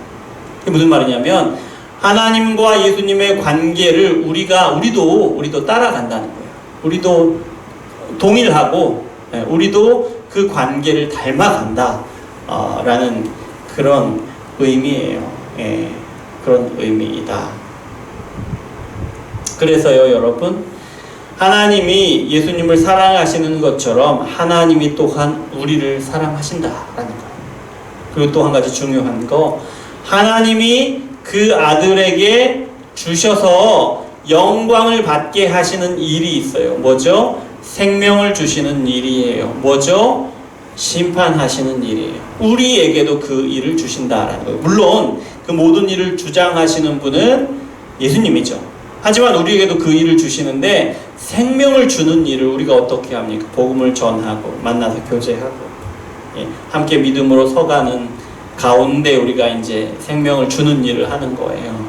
그게 무슨 말이냐면 하나님과 예수님의 관계를 우리도 따라간다는 거예요. 우리도 동일하고 우리도 그 관계를 닮아간다 라는 그런 의미예요. 그런 의미이다. 그래서요 여러분, 하나님이 예수님을 사랑하시는 것처럼 하나님이 또한 우리를 사랑하신다라는 거예요. 그리고 또 한 가지 중요한 거, 하나님이 그 아들에게 주셔서 영광을 받게 하시는 일이 있어요. 뭐죠? 생명을 주시는 일이에요. 뭐죠? 심판하시는 일이에요. 우리에게도 그 일을 주신다라는 거예요. 물론 그 모든 일을 주장하시는 분은 예수님이죠. 하지만 우리에게도 그 일을 주시는데 생명을 주는 일을 우리가 어떻게 합니까? 복음을 전하고 만나서 교제하고 함께 믿음으로 서가는 가운데 우리가 이제 생명을 주는 일을 하는 거예요.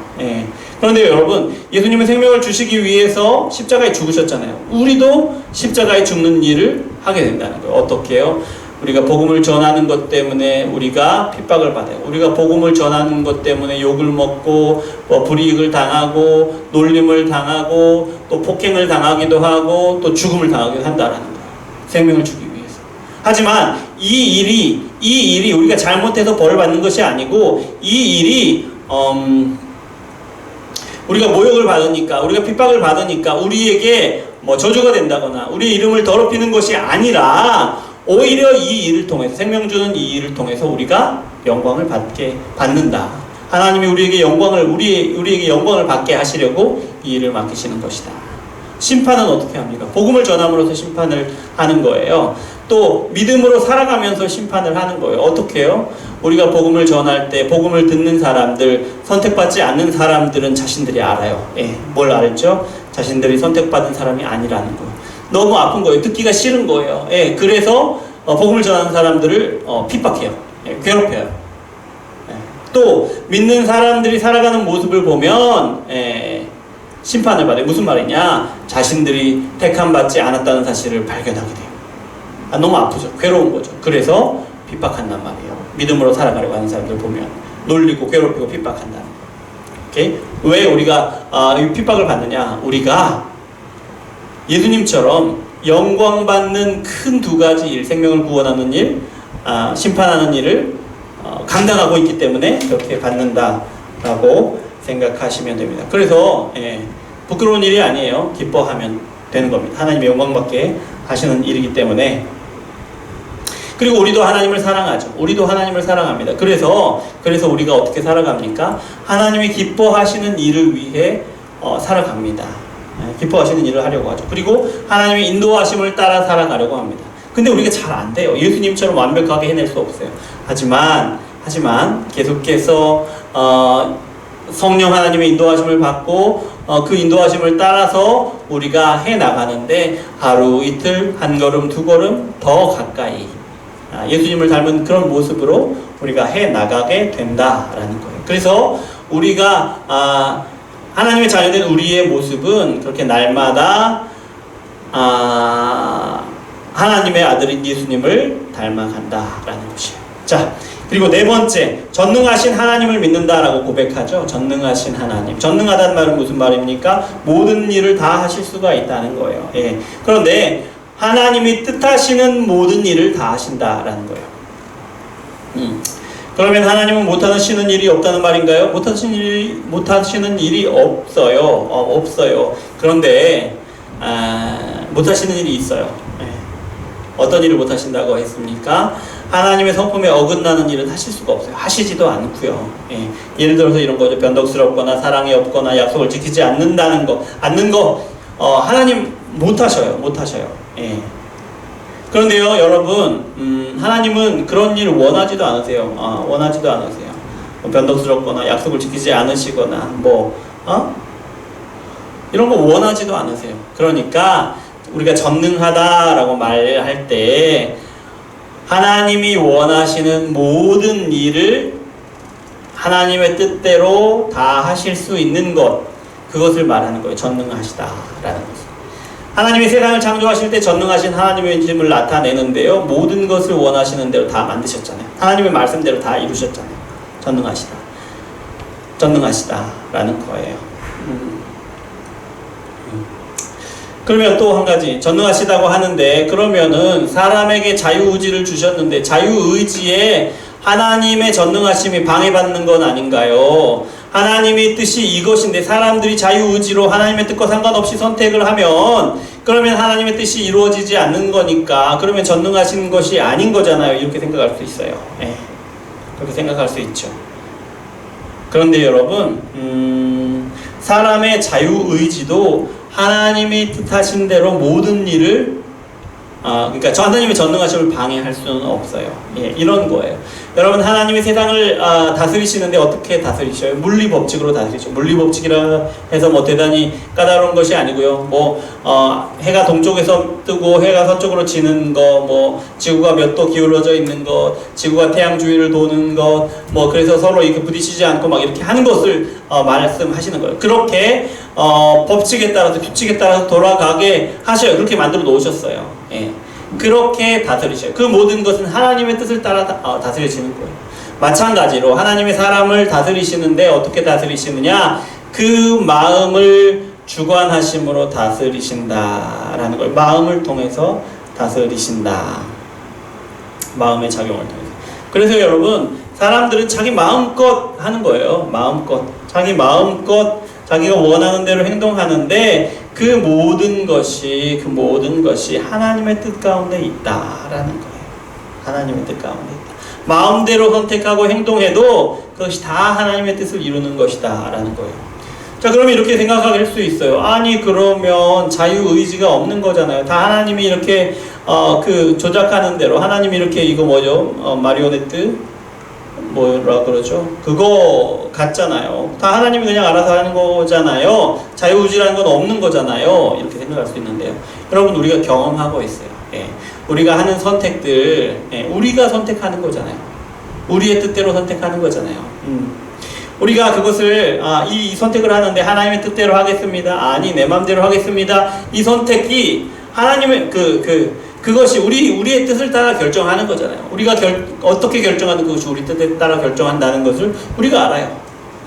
그런데 여러분, 예수님은 생명을 주시기 위해서 십자가에 죽으셨잖아요. 우리도 십자가에 죽는 일을 하게 된다는 거예요. 어떻게 해요? 우리가 복음을 전하는 것 때문에 우리가 핍박을 받아요. 우리가 복음을 전하는 것 때문에 욕을 먹고 불이익을 당하고 놀림을 당하고 또 폭행을 당하기도 하고 또 죽음을 당하기도 한다라는 거예요. 생명을 주기 위해서. 하지만 이 일이 우리가 잘못해서 벌을 받는 것이 아니고 이 일이 우리가 모욕을 받으니까, 우리가 핍박을 받으니까 우리에게 저주가 된다거나 우리의 이름을 더럽히는 것이 아니라 오히려 이 일을 통해서, 생명 주는 이 일을 통해서 우리가 영광을 받는다. 하나님이 우리에게 영광을 받게 하시려고 이 일을 맡기시는 것이다. 심판은 어떻게 합니까? 복음을 전함으로써 심판을 하는 거예요. 또 믿음으로 살아가면서 심판을 하는 거예요. 어떻게 해요? 우리가 복음을 전할 때 복음을 듣는 사람들, 선택받지 않는 사람들은 자신들이 알아요. 뭘 알죠? 자신들이 선택받은 사람이 아니라는 거예요. 너무 아픈 거예요. 듣기가 싫은 거예요. 그래서 복음을 전하는 사람들을 핍박해요. 괴롭혀요. 또 믿는 사람들이 살아가는 모습을 보면 심판을 받아요. 무슨 말이냐? 자신들이 택함받지 않았다는 사실을 발견하게 돼요. 너무 아프죠. 괴로운 거죠. 그래서 핍박한단 말이에요. 믿음으로 살아가려고 하는 사람들 보면 놀리고 괴롭히고 핍박한다는 거예요. 오케이? 왜 우리가 이 핍박을 받느냐? 우리가 예수님처럼 영광받는 큰 두 가지 일, 생명을 구원하는 일, 심판하는 일을 감당하고 있기 때문에 그렇게 받는다라고 생각하시면 됩니다. 그래서 부끄러운 일이 아니에요. 기뻐하면 되는 겁니다. 하나님의 영광받게 하시는 일이기 때문에. 그리고 우리도 하나님을 사랑하죠. 우리도 하나님을 사랑합니다. 그래서 우리가 어떻게 살아갑니까? 하나님이 기뻐하시는 일을 위해 살아갑니다. 기뻐하시는 일을 하려고 하죠. 그리고 하나님의 인도하심을 따라 살아가려고 합니다. 근데 우리가 잘 안 돼요. 예수님처럼 완벽하게 해낼 수 없어요. 하지만 계속해서 성령 하나님의 인도하심을 받고 그 인도하심을 따라서 우리가 해나가는데 하루 이틀 한 걸음 두 걸음 더 가까이 예수님을 닮은 그런 모습으로 우리가 해나가게 된다라는 거예요. 그래서 우리가 하나님의 자녀된 우리의 모습은 그렇게 날마다 하나님의 아들인 예수님을 닮아간다라는 것이에요. 자, 그리고 네 번째, 전능하신 하나님을 믿는다라고 고백하죠. 전능하신 하나님. 전능하다는 말은 무슨 말입니까? 모든 일을 다 하실 수가 있다는 거예요. 예. 그런데 하나님이 뜻하시는 모든 일을 다 하신다라는 거예요. 그러면 하나님은 못하시는 일이 없다는 말인가요? 못하시는 일이 없어요. 없어요. 그런데 못하시는 일이 있어요. 예. 어떤 일을 못하신다고 했습니까? 하나님의 성품에 어긋나는 일은 하실 수가 없어요. 하시지도 않고요. 예. 예를 들어서 이런 거죠. 변덕스럽거나 사랑이 없거나 약속을 지키지 않는 거 하나님 못하셔요. 예. 그런데요, 여러분, 하나님은 그런 일을 원하지도 않으세요. 원하지도 않으세요. 변덕스럽거나 약속을 지키지 않으시거나 이런 거 원하지도 않으세요. 그러니까 우리가 전능하다라고 말할 때 하나님이 원하시는 모든 일을 하나님의 뜻대로 다 하실 수 있는 것, 그것을 말하는 거예요. 전능하시다라는 것을. 하나님이 세상을 창조하실 때 전능하신 하나님의 힘을 나타내는데요, 모든 것을 원하시는 대로 다 만드셨잖아요. 하나님의 말씀대로 다 이루셨잖아요. 전능하시다라는 거예요. 그러면 또 한 가지, 전능하시다고 하는데, 그러면은 사람에게 자유의지를 주셨는데 자유의지에 하나님의 전능하심이 방해받는 건 아닌가요? 하나님의 뜻이 이것인데 사람들이 자유의지로 하나님의 뜻과 상관없이 선택을 하면 그러면 하나님의 뜻이 이루어지지 않는 거니까 그러면 전능하신 것이 아닌 거잖아요. 이렇게 생각할 수 있어요. 네. 그렇게 생각할 수 있죠. 그런데 여러분, 사람의 자유의지도 하나님이 뜻하신 대로 모든 일을 그러니까 하나님의 전능하심을 방해할 수는 없어요. 예, 이런 거예요. 여러분, 하나님이 세상을 다스리시는데 어떻게 다스리셔요? 물리 법칙으로 다스리죠. 물리 법칙이라 해서 뭐 대단히 까다로운 것이 아니고요. 해가 동쪽에서 뜨고 해가 서쪽으로 지는 거, 지구가 몇 도 기울어져 있는 것, 지구가 태양 주위를 도는 것, 그래서 서로 이렇게 부딪히지 않고 막 이렇게 하는 것을 말씀하시는 거예요. 그렇게 법칙에 따라서 규칙에 따라서 돌아가게 하셔요. 그렇게 만들어 놓으셨어요. 예. 그렇게 다스리셔요. 그 모든 것은 하나님의 뜻을 따라 다스려지는 거예요. 마찬가지로 하나님의 사람을 다스리시는데 어떻게 다스리시느냐? 그 마음을 주관하심으로 다스리신다라는 걸, 마음을 통해서 다스리신다. 마음의 작용을 통해서. 그래서 여러분, 사람들은 자기 마음껏 하는 거예요. 마음껏. 자기 마음껏 자기가 원하는 대로 행동하는데 그 모든 것이 하나님의 뜻 가운데 있다라는 거예요. 하나님의 뜻 가운데 있다. 마음대로 선택하고 행동해도 그것이 다 하나님의 뜻을 이루는 것이다라는 거예요. 자, 그러면 이렇게 생각할 수 있어요. 아니, 그러면 자유의지가 없는 거잖아요. 다 하나님이 이렇게 조작하는 대로, 하나님이 이렇게 이거 마리오네트 뭐라 그러죠? 그거 같잖아요. 다 하나님이 그냥 알아서 하는 거잖아요. 자유의지라는 건 없는 거잖아요. 이렇게 생각할 수 있는데요. 여러분, 우리가 경험하고 있어요. 예. 우리가 하는 선택들, 우리가 선택하는 거잖아요. 우리의 뜻대로 선택하는 거잖아요. 우리가 그것을 이 선택을 하는데 하나님의 뜻대로 하겠습니다. 아니, 내 마음대로 하겠습니다. 이 선택이 하나님의 그것이 우리의 뜻을 따라 결정하는 거잖아요. 우리가 어떻게 결정하는 것이 우리 뜻에 따라 결정한다는 것을 우리가 알아요.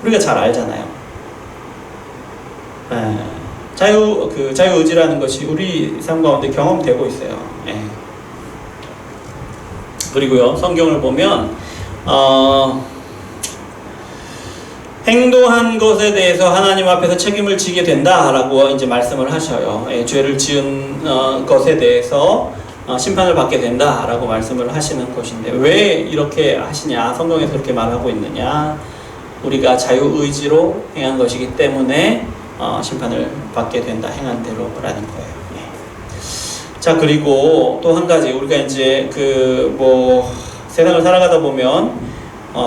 우리가 잘 알잖아요. 자유의지라는 것이 우리 삶 가운데 경험되고 있어요. 그리고요, 성경을 보면 행동한 것에 대해서 하나님 앞에서 책임을 지게 된다라고 이제 말씀을 하셔요. 죄를 지은 것에 대해서 심판을 받게 된다라고 말씀을 하시는 것인데, 왜 이렇게 하시냐? 성경에서 그렇게 말하고 있느냐? 우리가 자유의지로 행한 것이기 때문에 심판을 받게 된다, 행한 대로라는 거예요. 자, 그리고 또 한 가지, 우리가 이제 세상을 살아가다 보면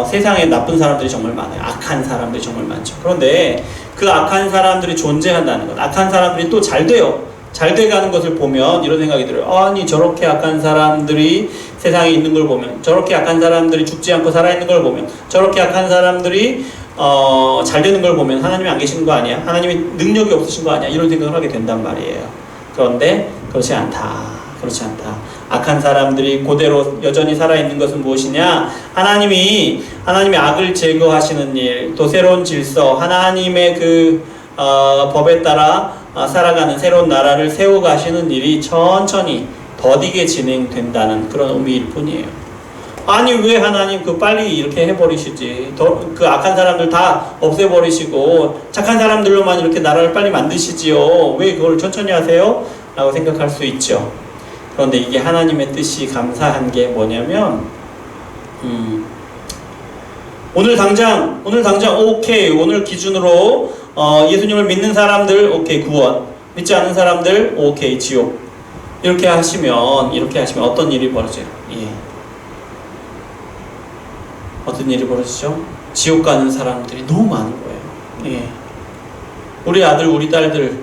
세상에 나쁜 사람들이 정말 많아요. 악한 사람들이 정말 많죠. 그런데 그 악한 사람들이 존재한다는 것, 악한 사람들이 또 잘 돼요. 잘 돼가는 것을 보면 이런 생각이 들어요. 아니, 저렇게 악한 사람들이 세상에 있는 걸 보면, 저렇게 악한 사람들이 죽지 않고 살아있는 걸 보면, 저렇게 악한 사람들이 잘 되는 걸 보면 하나님이 안 계시는 거 아니야? 하나님이 능력이 없으신 거 아니야? 이런 생각을 하게 된단 말이에요. 그런데 그렇지 않다. 그렇지 않다. 악한 사람들이 그대로 여전히 살아있는 것은 무엇이냐? 하나님이 악을 제거하시는 일, 또 새로운 질서, 하나님의 그 법에 따라 살아가는 새로운 나라를 세워가시는 일이 천천히 더디게 진행된다는 그런 의미일 뿐이에요. 아니 왜 하나님 빨리 이렇게 해버리시지? 그 악한 사람들 다 없애버리시고 착한 사람들로만 이렇게 나라를 빨리 만드시지요? 왜 그걸 천천히 하세요? 라고 생각할 수 있죠. 그런데 이게 하나님의 뜻이 감사한 게 뭐냐면 오늘 당장 오케이, 오늘 기준으로 예수님을 믿는 사람들 오케이 구원, 믿지 않는 사람들 오케이 지옥. 이렇게 하시면 어떤 일이 벌어져요? 예. 어떤 일이 벌어지죠? 지옥 가는 사람들이 너무 많은 거예요. 예. 우리 아들, 우리 딸들,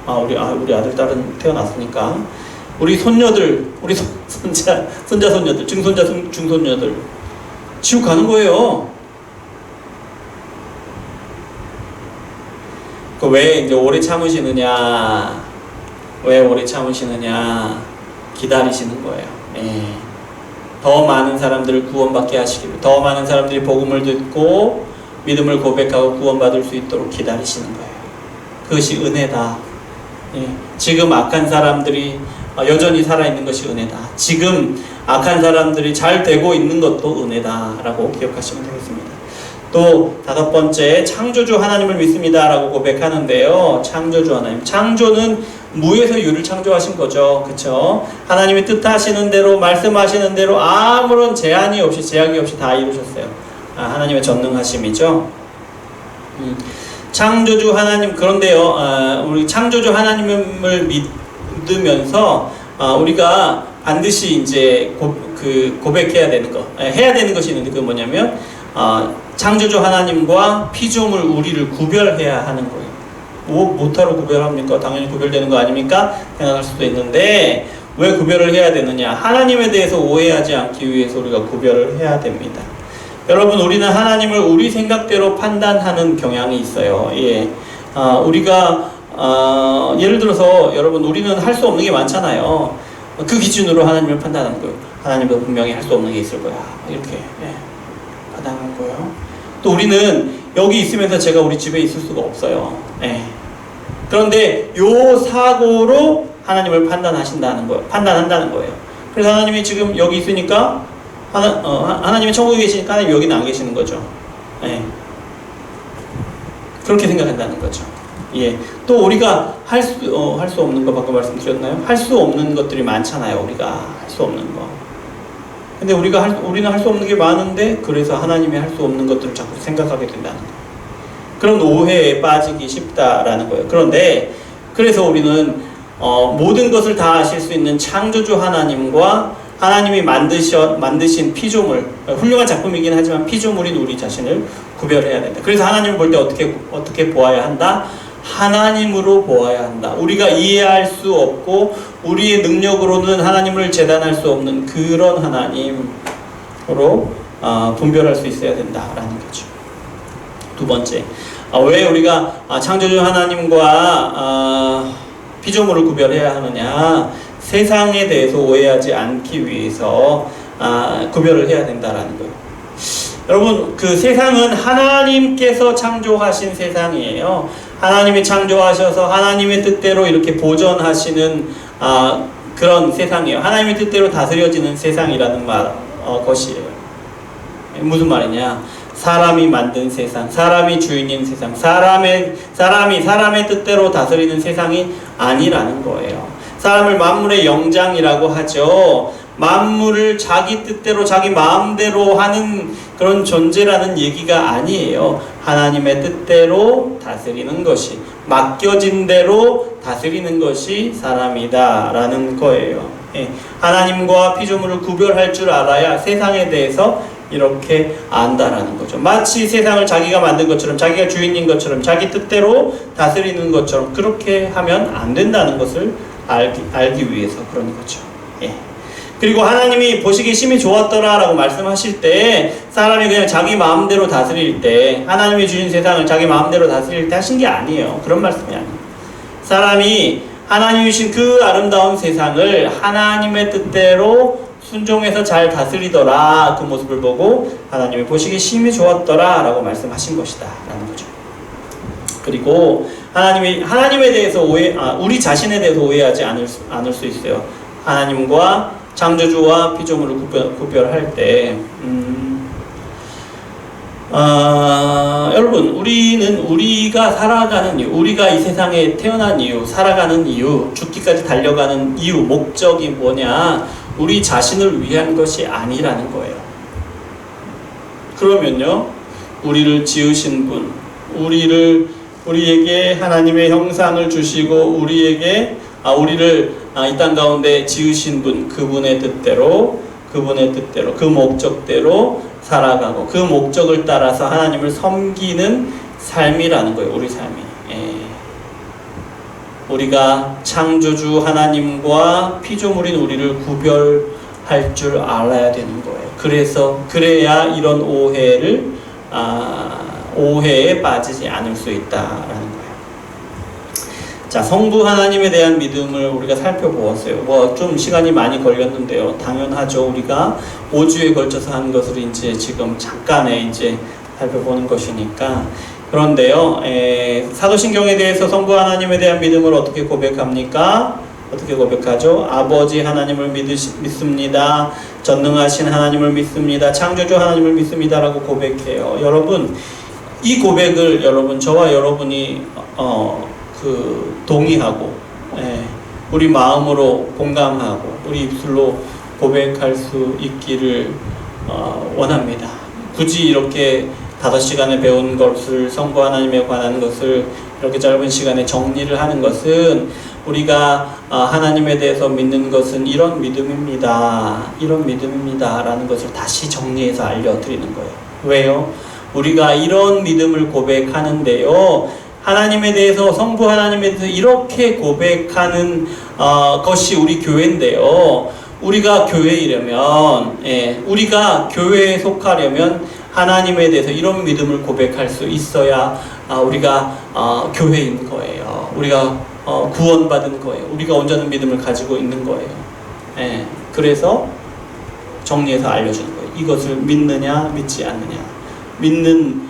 우리 아들, 딸은 태어났으니까 우리 손녀들, 우리 손자, 손녀들, 증손자, 중손녀들 지옥 가는 거예요. 왜 이제 오래 참으시느냐? 왜 오래 참으시느냐? 기다리시는 거예요. 예. 더 많은 사람들을 구원받게 하시기 위해, 더 많은 사람들이 복음을 듣고 믿음을 고백하고 구원받을 수 있도록 기다리시는 거예요. 그것이 은혜다. 예. 지금 악한 사람들이 여전히 살아있는 것이 은혜다. 지금 악한 사람들이 잘 되고 있는 것도 은혜다라고 기억하시면 되겠습니다. 또 다섯 번째, 창조주 하나님을 믿습니다 라고 고백하는데요. 창조주 하나님, 창조는 무에서 유를 창조하신 거죠. 그쵸? 하나님이 뜻하시는 대로, 말씀하시는 대로 아무런 제약이 없이 다 이루셨어요. 하나님의 전능하심이죠. 창조주 하나님, 그런데요, 우리 창조주 하나님을 믿으면서 우리가 반드시 이제 고백해야 되는 거, 해야 되는 것이 있는데 그건 뭐냐면 창조주 하나님과 피조물 우리를 구별해야 하는 거예요. 뭐타로 구별합니까? 당연히 구별되는 거 아닙니까? 생각할 수도 있는데 왜 구별을 해야 되느냐? 하나님에 대해서 오해하지 않기 위해서 우리가 구별을 해야 됩니다. 여러분, 우리는 하나님을 우리 생각대로 판단하는 경향이 있어요. 예. 우리가 예를 들어서 여러분, 우리는 할 수 없는 게 많잖아요. 그 기준으로 하나님을 판단하는 거예요. 하나님도 분명히 할 수 없는 게 있을 거야. 이렇게 판단하는 거예요. 또 우리는 여기 있으면서 제가 우리 집에 있을 수가 없어요. 예. 그런데 요 사고로 하나님을 판단한다는 거예요. 그래서 하나님이 지금 여기 있으니까 하나님이 천국에 계시니까 하나님이 여기는 안 계시는 거죠. 예. 그렇게 생각한다는 거죠. 예. 또 우리가 할 수 없는 거 방금 말씀드렸나요? 할 수 없는 것들이 많잖아요. 우리가 할 수 없는 거. 근데 우리는 할 수 없는 게 많은데 그래서 하나님이 할 수 없는 것들을 자꾸 생각하게 된다는 거예요. 그런 오해에 빠지기 쉽다라는 거예요. 그래서 우리는 모든 것을 다 아실 수 있는 창조주 하나님과 하나님이 만드신 피조물, 훌륭한 작품이긴 하지만 피조물인 우리 자신을 구별해야 된다. 그래서 하나님을 볼 때 어떻게 보아야 한다? 하나님으로 보아야 한다. 우리가 이해할 수 없고 우리의 능력으로는 하나님을 재단할 수 없는 그런 하나님으로 분별할 수 있어야 된다라는 거죠. 두 번째, 왜 우리가 창조주 하나님과 피조물을 구별해야 하느냐? 세상에 대해서 오해하지 않기 위해서 구별을 해야 된다라는 거예요. 여러분, 그 세상은 하나님께서 창조하신 세상이에요. 하나님이 창조하셔서 하나님의 뜻대로 이렇게 보존하시는 그런 세상이에요. 하나님의 뜻대로 다스려지는 세상이라는 것이에요. 무슨 말이냐? 사람이 만든 세상, 사람이 주인인 세상, 사람이 사람의 뜻대로 다스리는 세상이 아니라는 거예요. 사람을 만물의 영장이라고 하죠. 만물을 자기 뜻대로 자기 마음대로 하는 그런 존재라는 얘기가 아니에요. 하나님의 뜻대로 다스리는 것이, 맡겨진 대로 다스리는 것이 사람이다 라는 거예요. 예. 하나님과 피조물을 구별할 줄 알아야 세상에 대해서 이렇게 안다라는 거죠. 마치 세상을 자기가 만든 것처럼, 자기가 주인인 것처럼, 자기 뜻대로 다스리는 것처럼 그렇게 하면 안 된다는 것을 알기 위해서 그런 거죠. 예. 그리고 하나님이 보시기에 심히 좋았더라 라고 말씀하실 때 사람이 그냥 자기 마음대로 다스릴 때, 하나님이 주신 세상을 자기 마음대로 다스릴 때 하신 게 아니에요. 그런 말씀이 아니에요. 사람이 하나님이 주신 그 아름다운 세상을 하나님의 뜻대로 순종해서 잘 다스리더라, 그 모습을 보고 하나님이 보시기에 심히 좋았더라 라고 말씀하신 것이다 라는 거죠. 그리고 하나님에 대해서 우리 자신에 대해서 오해하지 않을 수 있어요. 하나님과 창조주와 피조물을 구별할 때, 여러분, 우리가 살아가는 이유, 우리가 이 세상에 태어난 이유, 살아가는 이유, 죽기까지 달려가는 이유, 목적이 뭐냐? 우리 자신을 위한 것이 아니라는 거예요. 그러면요, 우리를 지으신 분, 우리에게 하나님의 형상을 주시고 우리를 이 땅 가운데 지으신 분, 그분의 뜻대로 그 목적대로 살아가고 그 목적을 따라서 하나님을 섬기는 삶이라는 거예요. 우리 삶이. 우리가 창조주 하나님과 피조물인 우리를 구별할 줄 알아야 되는 거예요. 그래야 이런 오해에 빠지지 않을 수 있다라는 거예요. 자, 성부 하나님에 대한 믿음을 우리가 살펴보았어요. 좀 시간이 많이 걸렸는데요. 당연하죠. 우리가 5주에 걸쳐서 하는 것을 이제 지금 잠깐에 살펴보는 것이니까. 그런데요, 사도신경에 대해서 성부 하나님에 대한 믿음을 어떻게 고백합니까? 어떻게 고백하죠? 아버지 하나님을 믿습니다. 전능하신 하나님을 믿습니다. 창조주 하나님을 믿습니다. 라고 고백해요. 여러분, 이 고백을 저와 여러분이 동의하고, 우리 마음으로 공감하고, 우리 입술로 고백할 수 있기를 원합니다. 굳이 이렇게 5시간에 배운 것을, 성부 하나님에 관한 것을 이렇게 짧은 시간에 정리를 하는 것은, 우리가 하나님에 대해서 믿는 것은 이런 믿음입니다 라는 것을 다시 정리해서 알려드리는 거예요. 왜요? 우리가 이런 믿음을 고백하는데요, 하나님에 대해서, 성부 하나님에 대해서 이렇게 고백하는 것이 우리 교회인데요, 우리가 교회이려면, 우리가 교회에 속하려면 하나님에 대해서 이런 믿음을 고백할 수 있어야 우리가 교회인 거예요. 우리가 구원받은 거예요. 우리가 온전한 믿음을 가지고 있는 거예요. 그래서 정리해서 알려주는 거예요. 이것을 믿느냐 믿지 않느냐. 믿는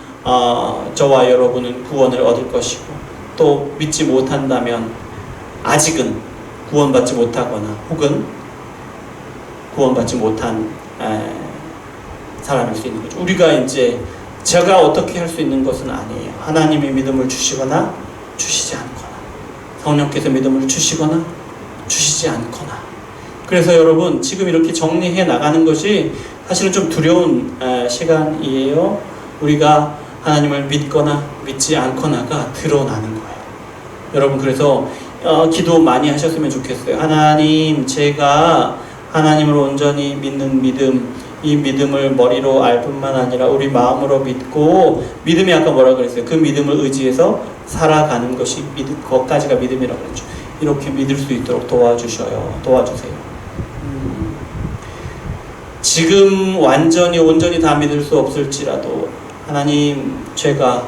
저와 여러분은 구원을 얻을 것이고, 또 믿지 못한다면 아직은 구원받지 못하거나 혹은 구원받지 못한 사람일 수 있는 거죠. 우리가 제가 어떻게 할 수 있는 것은 아니에요. 하나님이 믿음을 주시거나 주시지 않거나, 성령께서 믿음을 주시거나 주시지 않거나. 그래서 여러분, 지금 이렇게 정리해 나가는 것이 사실은 좀 두려운 시간이에요. 우리가 하나님을 믿거나 믿지 않거나가 드러나는 거예요. 여러분, 그래서 기도 많이 하셨으면 좋겠어요. 하나님, 제가 하나님을 온전히 믿는 믿음, 이 믿음을 머리로 알 뿐만 아니라 우리 마음으로 믿고, 믿음이 아까 뭐라 그랬어요? 그 믿음을 의지해서 살아가는 것이 그것까지가 믿음이라고 그랬죠. 이렇게 믿을 수 있도록 도와주세요. 지금 온전히 다 믿을 수 없을지라도 하나님, 제가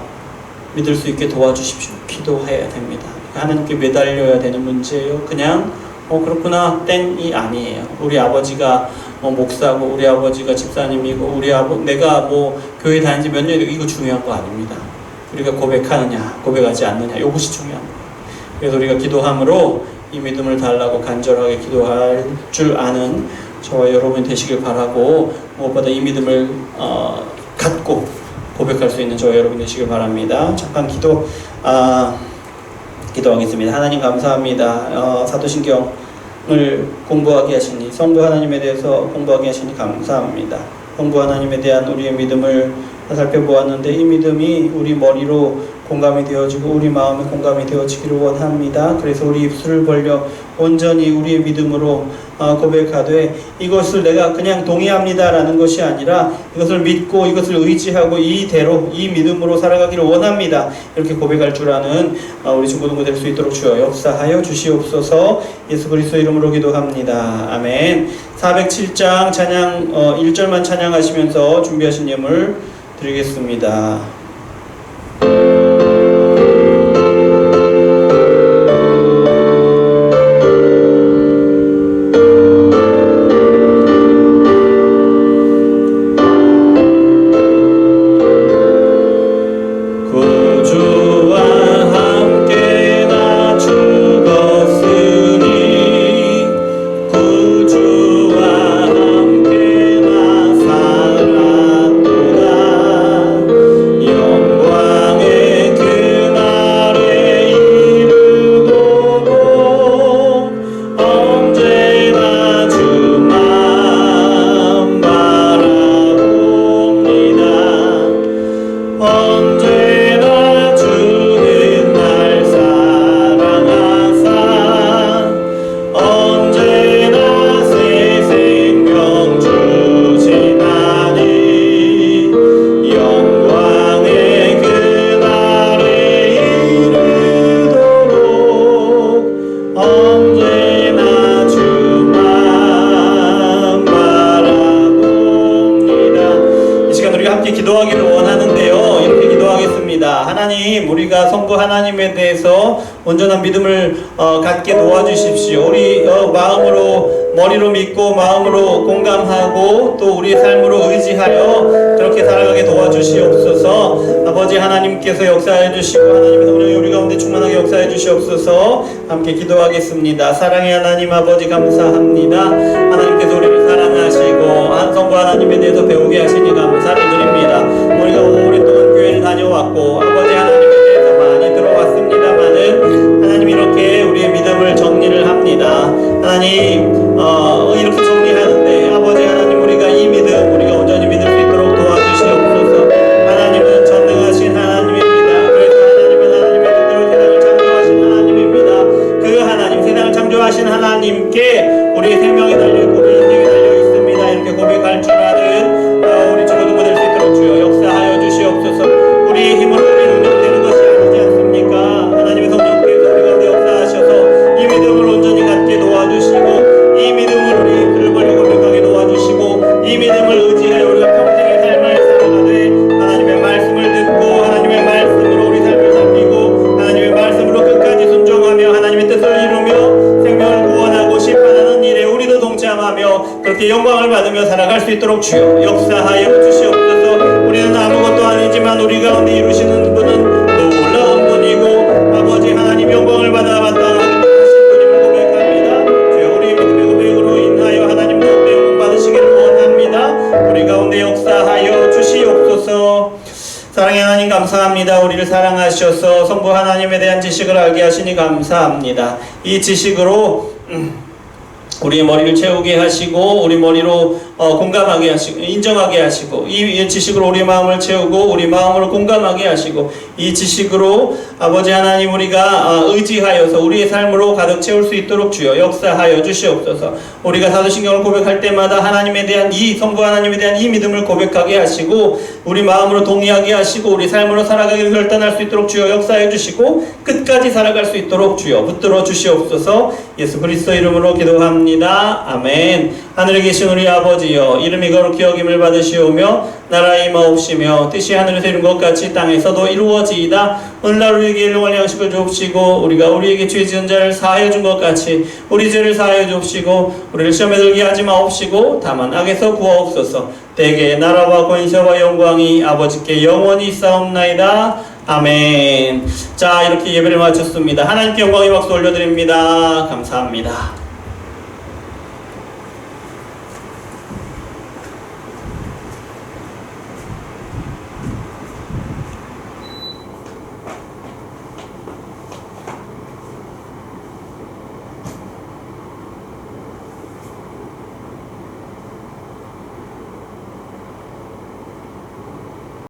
믿을 수 있게 도와주십시오. 기도해야 됩니다. 하나님께 매달려야 되는 문제예요. 그냥 그렇구나 땡이 아니에요. 우리 아버지가 목사고, 우리 아버지가 집사님이고, 내가 교회 다닌 지 몇 년이고, 이거 중요한 거 아닙니다. 우리가 고백하느냐 고백하지 않느냐, 이것이 중요한 거예요. 그래서 우리가 기도함으로 이 믿음을 달라고 간절하게 기도할 줄 아는 저와 여러분 되시길 바라고, 무엇보다 이 믿음을 갖고 고백할 수 있는 저와 여러분 되시길 바랍니다. 잠깐 기도하겠습니다. 하나님, 감사합니다. 사도신경을 공부하게 하시니, 성부 하나님에 대해서 공부하게 하시니 감사합니다. 성부 하나님에 대한 우리의 믿음을 살펴보았는데 이 믿음이 우리 머리로 공감이 되어지고 우리 마음에 공감이 되어지기를 원합니다. 그래서 우리 입술을 벌려 온전히 우리의 믿음으로 고백하되 이것을 내가 그냥 동의합니다 라는 것이 아니라 이것을 믿고 이것을 의지하고 이대로 이 믿음으로 살아가기를 원합니다. 이렇게 고백할 줄 아는 우리 중고등부 될 수 있도록 주여 역사하여 주시옵소서. 예수 그리스도 이름으로 기도합니다. 아멘. 407장 찬양 1절만 찬양하시면서 준비하신 예물 드리겠습니다. 기도하기를 원하는데요. 이렇게 기도하겠습니다. 하나님, 우리가 성부 하나님에 대해서 온전한 믿음을 갖게 도와주십시오. 우리 마음으로 머리로 믿고 마음으로 공감하고 또 우리의 삶으로 의지하여 그렇게 살아가게 도와주시옵소서. 아버지 하나님께서 역사해 주시고 하나님의 성령이 우리 가운데 충만하게 역사해 주시옵소서. 함께 기도하겠습니다. 사랑의 하나님 아버지 감사합니다. 하나님께서 우리를 사랑하시고 성부 하나님에 대해서 배우게 하시니 감사를 드립니다. 우리가 오랫동안 교회를 다녀왔고 아버지 하나님에 대해서 많이 들어왔습니다만은 하나님 이렇게 우리의 믿음을 정리를 합니다. 하나님 이렇게 정리하는데 아버지 하나님 우리가 이 믿음 우리가 온전히 믿을 수 있도록 도와주시옵소서. 하나님은 전능하신 하나님입니다. 그래서 하나님은 하나님의 뜻대로 세상을 창조하신 하나님입니다. 그 하나님 세상을 창조하신 하나님께 우리의 생명이 달려있고 우리 인생이 달려있습니다. 이렇게 고백할 줄 아는 우리 친구들 될 수 있도록 주여 역사하여 주시옵소서. 우리의 힘으로 우리 능력 되는 것이 아니지 않습니까? 하나님의 성령께서 우리 가운데 역사하셔서 이 믿음을 온전히 갖게 도와주시고 이 믿음을 우리 입술을 벌려 고백하게 도와주시고 이 믿음을 의지하여 우리가 평생의 삶을 살아가되 하나님의 말씀을 듣고 하나님의 말씀으로 우리 삶을 살피고 하나님의 말씀으로 끝까지 순종하며 하나님의 뜻을 이루며 생명을 구원하고 심판하는 일에 우리도 동참하며 그렇게 영광을 받으며 살아갈 수 있도록 주여 역사하여 주시옵소서. 우리는 아무것도 아니지만 우리 가운데 이루시는 분은 놀라운 분이고 아버지 하나님 영광을 받아 마땅하신 분임을 고백합니다. 주여 우리 믿음의 고백으로 인하여 하나님도 영광 받으시기를 원합니다. 우리 가운데 역사하여 주시옵소서. 사랑의 하나님 감사합니다. 우리를 사랑하셔서 성부 하나님에 대한 지식을 알게 하시니 감사합니다. 이 지식으로 우리의 머리를 채우게 하시고 우리 머리로 공감하게 하시고 인정하게 하시고 이 지식으로 우리 마음을 채우고 우리 마음으로 공감하게 하시고 이 지식으로 아버지 하나님 우리가 의지하여서 우리의 삶으로 가득 채울 수 있도록 주여 역사하여 주시옵소서. 우리가 사도신경을 고백할 때마다 하나님에 대한 이 성부 하나님에 대한 이 믿음을 고백하게 하시고 우리 마음으로 동의하게 하시고 우리 삶으로 살아가기를 결단할 수 있도록 주여 역사해 주시고 끝까지 살아갈 수 있도록 주여 붙들어 주시옵소서. 예수 그리스도 이름으로 기도합니다. 아멘. 하늘에 계신 우리 아버지여 이름이 거룩히 여김을 받으시오며 나라의 임하옵시며 뜻이 하늘에서 이룬 것 같이 땅에서도 이루어지이다. 오늘날 우리에게 일용할 양식을 주옵시고 우리가 우리에게 죄 지은 자를 사하여 준 것 같이 우리 죄를 사하여 주옵시고 우리를 시험에 들게 하지 마옵시고 다만 악에서 구하옵소서. 대개 나라와 권세와 영광이 아버지께 영원히 있사옵나이다. 아멘. 자 이렇게 예배를 마쳤습니다. 하나님께 영광의 박수 올려드립니다. 감사합니다.